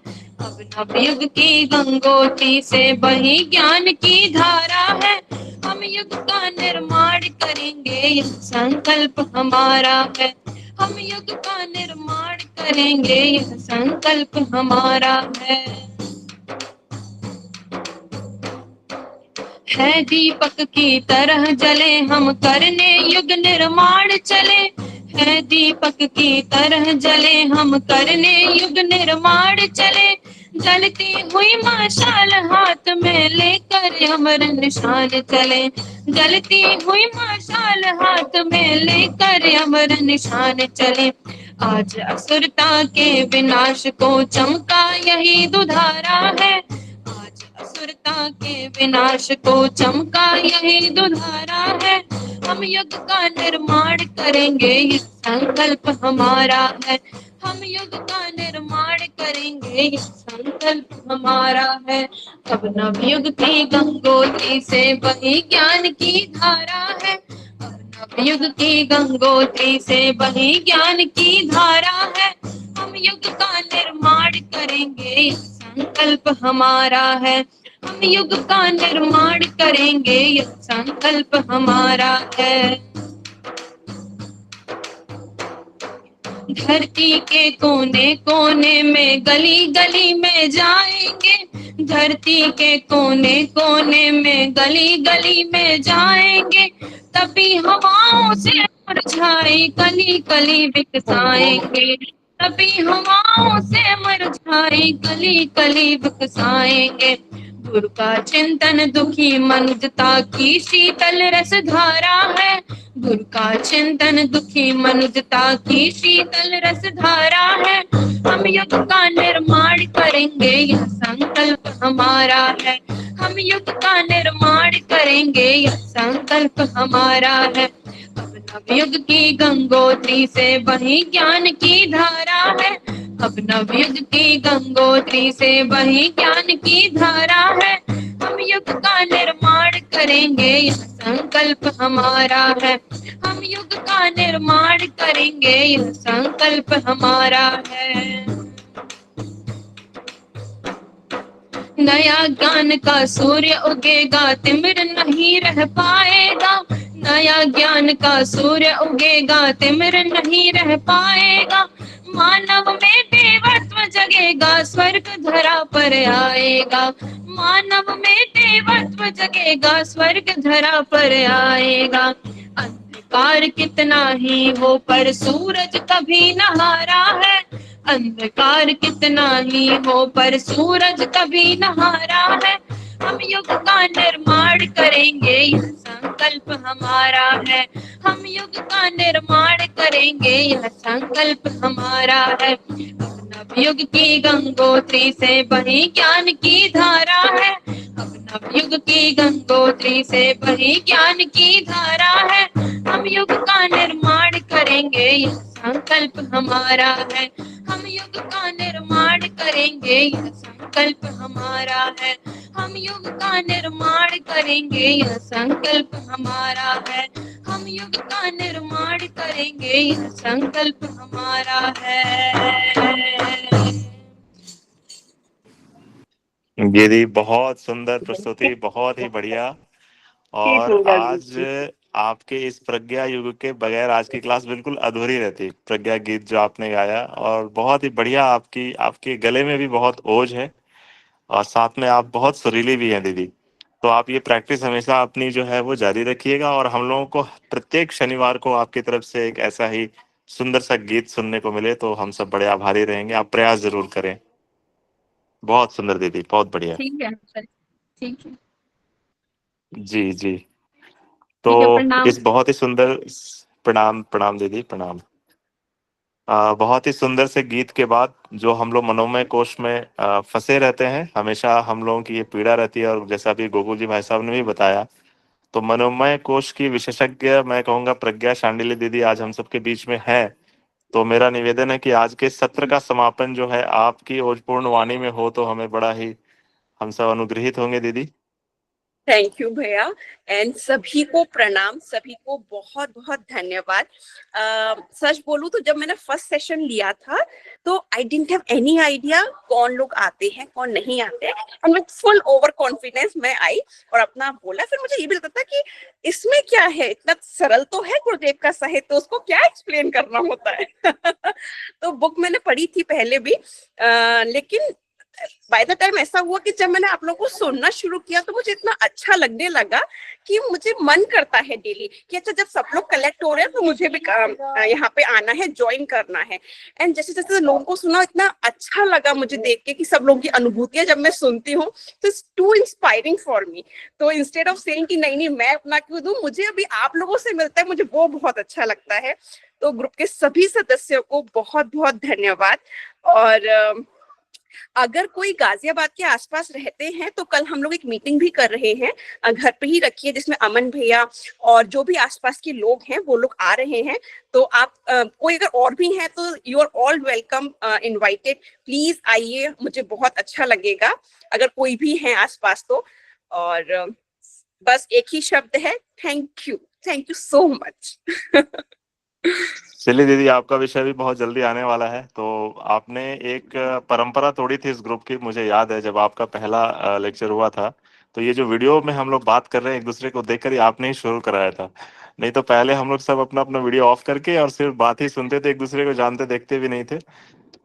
अब नवयुग की गंगोत्री से बही ज्ञान की धारा है। हम युग का निर्माण करेंगे, यह संकल्प हमारा है। हम युग का निर्माण करेंगे, यह संकल्प हमारा है दीपक की तरह जले हम करने युग निर्माण चले। है दीपक की तरह जले हम करने युग निर्माण चले। जलती हुई मशाल हाथ में लेकर अमर निशान चले। जलती हुई मशाल हाथ में लेकर अमर निशान चले। आज असुरता के विनाश को चमका यही दुधारा है। आज आतुरता के विनाश को चमका यही दुधारा है। हम युग का निर्माण करेंगे ये संकल्प हमारा है। हम युग का निर्माण करेंगे ये संकल्प हमारा है। अब नवयुग की गंगोत्री से बही ज्ञान की धारा है। अब नवयुग की गंगोत्री से बही ज्ञान की धारा है। हम युग का निर्माण करेंगे ये संकल्प हमारा है। हम युग का निर्माण करेंगे ये संकल्प हमारा है। धरती के कोने कोने में गली गली में जाएंगे। धरती के कोने कोने में गली गली में जाएंगे। तभी हवाओं से मुरझाई कली कली विकसाएंगे। तभी हवाओं से मुरझाई कली कली विकसाएंगे। गुरु का चिंतन दुखी मनुजता की शीतल रस धारा है। गुरु का चिंतन दुखी मनुजता की शीतल रस धारा है। हम युग का निर्माण करेंगे यह संकल्प हमारा है। हम युग का निर्माण करेंगे यह संकल्प हमारा है। अब नवयुग की गंगोत्री से बही ज्ञान की धारा है। अब नवयुग की गंगोत्री से बही ज्ञान की धारा है। हम युग का निर्माण करेंगे यह संकल्प हमारा है। हम युग का निर्माण करेंगे यह संकल्प हमारा है। नया ज्ञान का सूर्य उगेगा तिमिर नहीं रह पाएगा। नया ज्ञान का सूर्य उगेगा तिमिर नहीं रह पाएगा। मानव में देवत्व जगेगा स्वर्ग धरा पर आएगा। मानव में देवत्व जगेगा स्वर्ग धरा पर आएगा। अंधकार कितना ही हो पर सूरज कभी न हारा है। अंधकार कितना ही हो पर सूरज कभी न हारा है। हम युग का निर्माण करेंगे यह संकल्प हमारा है। हम युग का निर्माण करेंगे यह संकल्प हमारा है। अब नवयुग की गंगोत्री से बही ज्ञान की धारा है। अब नवयुग की गंगोत्री से बही ज्ञान की धारा है। हम युग का निर्माण करेंगे यह संकल्प हमारा है। हम युग का निर्माण करेंगे यह संकल्प हमारा है। हम युग का निर्माण करेंगे यह संकल्प हमारा है। हम युग का निर्माण करेंगे यह संकल्प हमारा है। दीदी बहुत सुंदर प्रस्तुति, बहुत ही बढ़िया। और आज आपके इस प्रज्ञा युग के बगैर आज की क्लास बिल्कुल अधूरी रहती। प्रज्ञा गीत जो आपने गाया और बहुत ही बढ़िया, आपके गले में भी बहुत ओज है और साथ में आप बहुत सुरीली भी हैं दीदी। तो आप ये प्रैक्टिस हमेशा अपनी जो है वो जारी रखिएगा और हम लोगों को प्रत्येक शनिवार को आपकी तरफ से एक ऐसा ही सुंदर सा गीत सुनने को मिले तो हम सब बड़े आभारी रहेंगे। आप प्रयास जरूर करें। बहुत सुंदर दीदी, बहुत बढ़िया। ठीक है सर, ठीक है। जी जी। ठीक है, तो प्रणाम। इस बहुत ही सुंदर, प्रणाम प्रणाम दीदी, प्रणाम। बहुत ही सुंदर से गीत के बाद जो हम लोग मनोमय कोश में फंसे रहते हैं, हमेशा हम लोगों की ये पीड़ा रहती है। और जैसा अभी गोकुल जी भाई साहब ने भी बताया, तो मनोमय कोश की विशेषज्ञ मैं कहूँगा प्रज्ञा शांडिल्य दीदी आज हम सबके बीच में है। तो मेरा निवेदन है कि आज के सत्र का समापन जो है आपकी ओजपूर्ण वाणी में हो तो हमें बड़ा ही, हम सब अनुग्रहित होंगे दीदी। थैंक यू भैया एंड सभी को प्रणाम, सभी को बहुत बहुत धन्यवाद। सच बोलूं तो जब मैंने फर्स्ट सेशन लिया था तो I didn't have any idea कौन लोग आते हैं कौन नहीं आते हैं, and with full over confidence मैं आई और अपना बोला। फिर मुझे ये भी लगता था कि इसमें क्या है, इतना सरल तो है गुरुदेव का साहित्य, उसको क्या एक्सप्लेन करना होता है। तो बुक मैंने पढ़ी थी पहले भी, लेकिन बाय द टाइम ऐसा हुआ कि जब मैंने आप लोगों को सुनना शुरू किया तो मुझे इतना अच्छा लगने लगा कि मुझे मन करता है डेली कि अच्छा जब सब लोग कलेक्ट हो रहे हैं तो मुझे भी यहाँ पे आना है, ज्वाइन करना है। एंड जैसे जैसे लोगों को सुना इतना अच्छा लगा मुझे देख के कि सब लोगों की अनुभूतियां जब मैं सुनती हूँ तो it's too inspiring for me. तो इंस्टेड ऑफ सेइंग कि नहीं मैं अपना क्यों दूं, मुझे अभी आप लोगों से मिलता है, मुझे वो बहुत अच्छा लगता है। तो ग्रुप के सभी सदस्यों को बहुत बहुत धन्यवाद। और अगर कोई गाजियाबाद के आसपास रहते हैं तो कल हम लोग एक मीटिंग भी कर रहे हैं, घर पे ही रखिए, जिसमें अमन भैया और जो भी आसपास के लोग हैं वो लोग आ रहे हैं। तो आप कोई अगर और भी हैं तो you are all welcome, invited, please आइए, मुझे बहुत अच्छा लगेगा अगर कोई भी है आसपास तो। और बस एक ही शब्द है, थैंक यू सो मच। चलिए दीदी, आपका विषय भी बहुत जल्दी आने वाला है। तो आपने एक परंपरा तोड़ी थी इस ग्रुप की, मुझे याद है जब आपका पहला लेक्चर हुआ था, तो ये जो वीडियो में हम लोग बात कर रहे हैं एक दूसरे को देखकर, ये आपने ही शुरू कराया था। नहीं तो पहले हम लोग सब अपना अपना वीडियो ऑफ करके और सिर्फ बात ही सुनते थे, एक दूसरे को जानते देखते भी नहीं थे।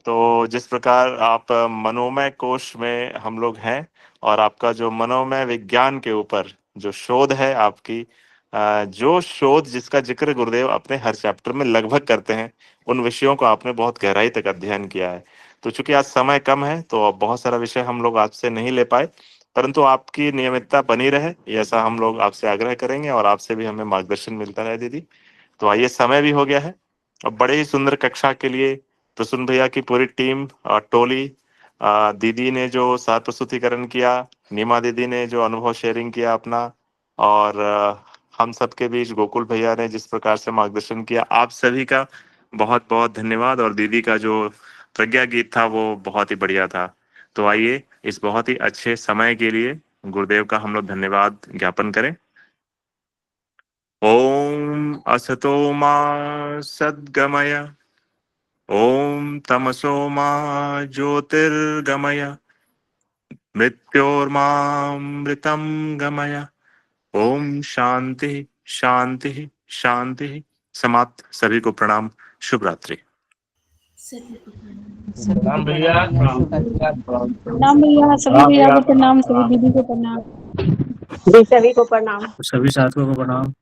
तो जिस प्रकार आप मनोमय कोश में हम लोग हैं, और आपका जो मनोमय विज्ञान के ऊपर जो शोध है आपकी, जो शोध जिसका जिक्र गुरुदेव अपने हर चैप्टर में लगभग करते हैं, उन विषयों को आपने बहुत गहराई तक अध्ययन किया है। तो चूंकि आज समय कम है तो अब बहुत सारा विषय हम लोग आपसे नहीं ले पाए, परंतु आपकी नियमितता बनी रहे, ऐसा हम लोग आपसे आग्रह करेंगे, और आपसे भी हमें मार्गदर्शन मिलता रहे दीदी। तो आइए, समय भी हो गया है। अब बड़े ही सुंदर कक्षा के लिए प्रसून भैया की पूरी टीम और टोली, दीदी ने जो सार प्रस्तुतिकरण किया, नीमा दीदी ने जो अनुभव शेयरिंग किया अपना, और हम सबके बीच गोकुल भैया ने जिस प्रकार से मार्गदर्शन किया, आप सभी का बहुत बहुत धन्यवाद। और दीदी का जो प्रज्ञा गीत था वो बहुत ही बढ़िया था। तो आइए, इस बहुत ही अच्छे समय के लिए गुरुदेव का हम लोग धन्यवाद ज्ञापन करें। ओम असतो मा सद्गमय, ओम तमसो मा ज्योतिर्गमय, मृत्योर्मामृतं गमय। ओम शांति शांति शांति। समाप्त। सभी को प्रणाम। शुभ रात्रि। प्रणाम भैया, प्रणाम भैया, सभी भैया को प्रणाम, सभी दीदी को प्रणाम, सभी साथियों को प्रणाम।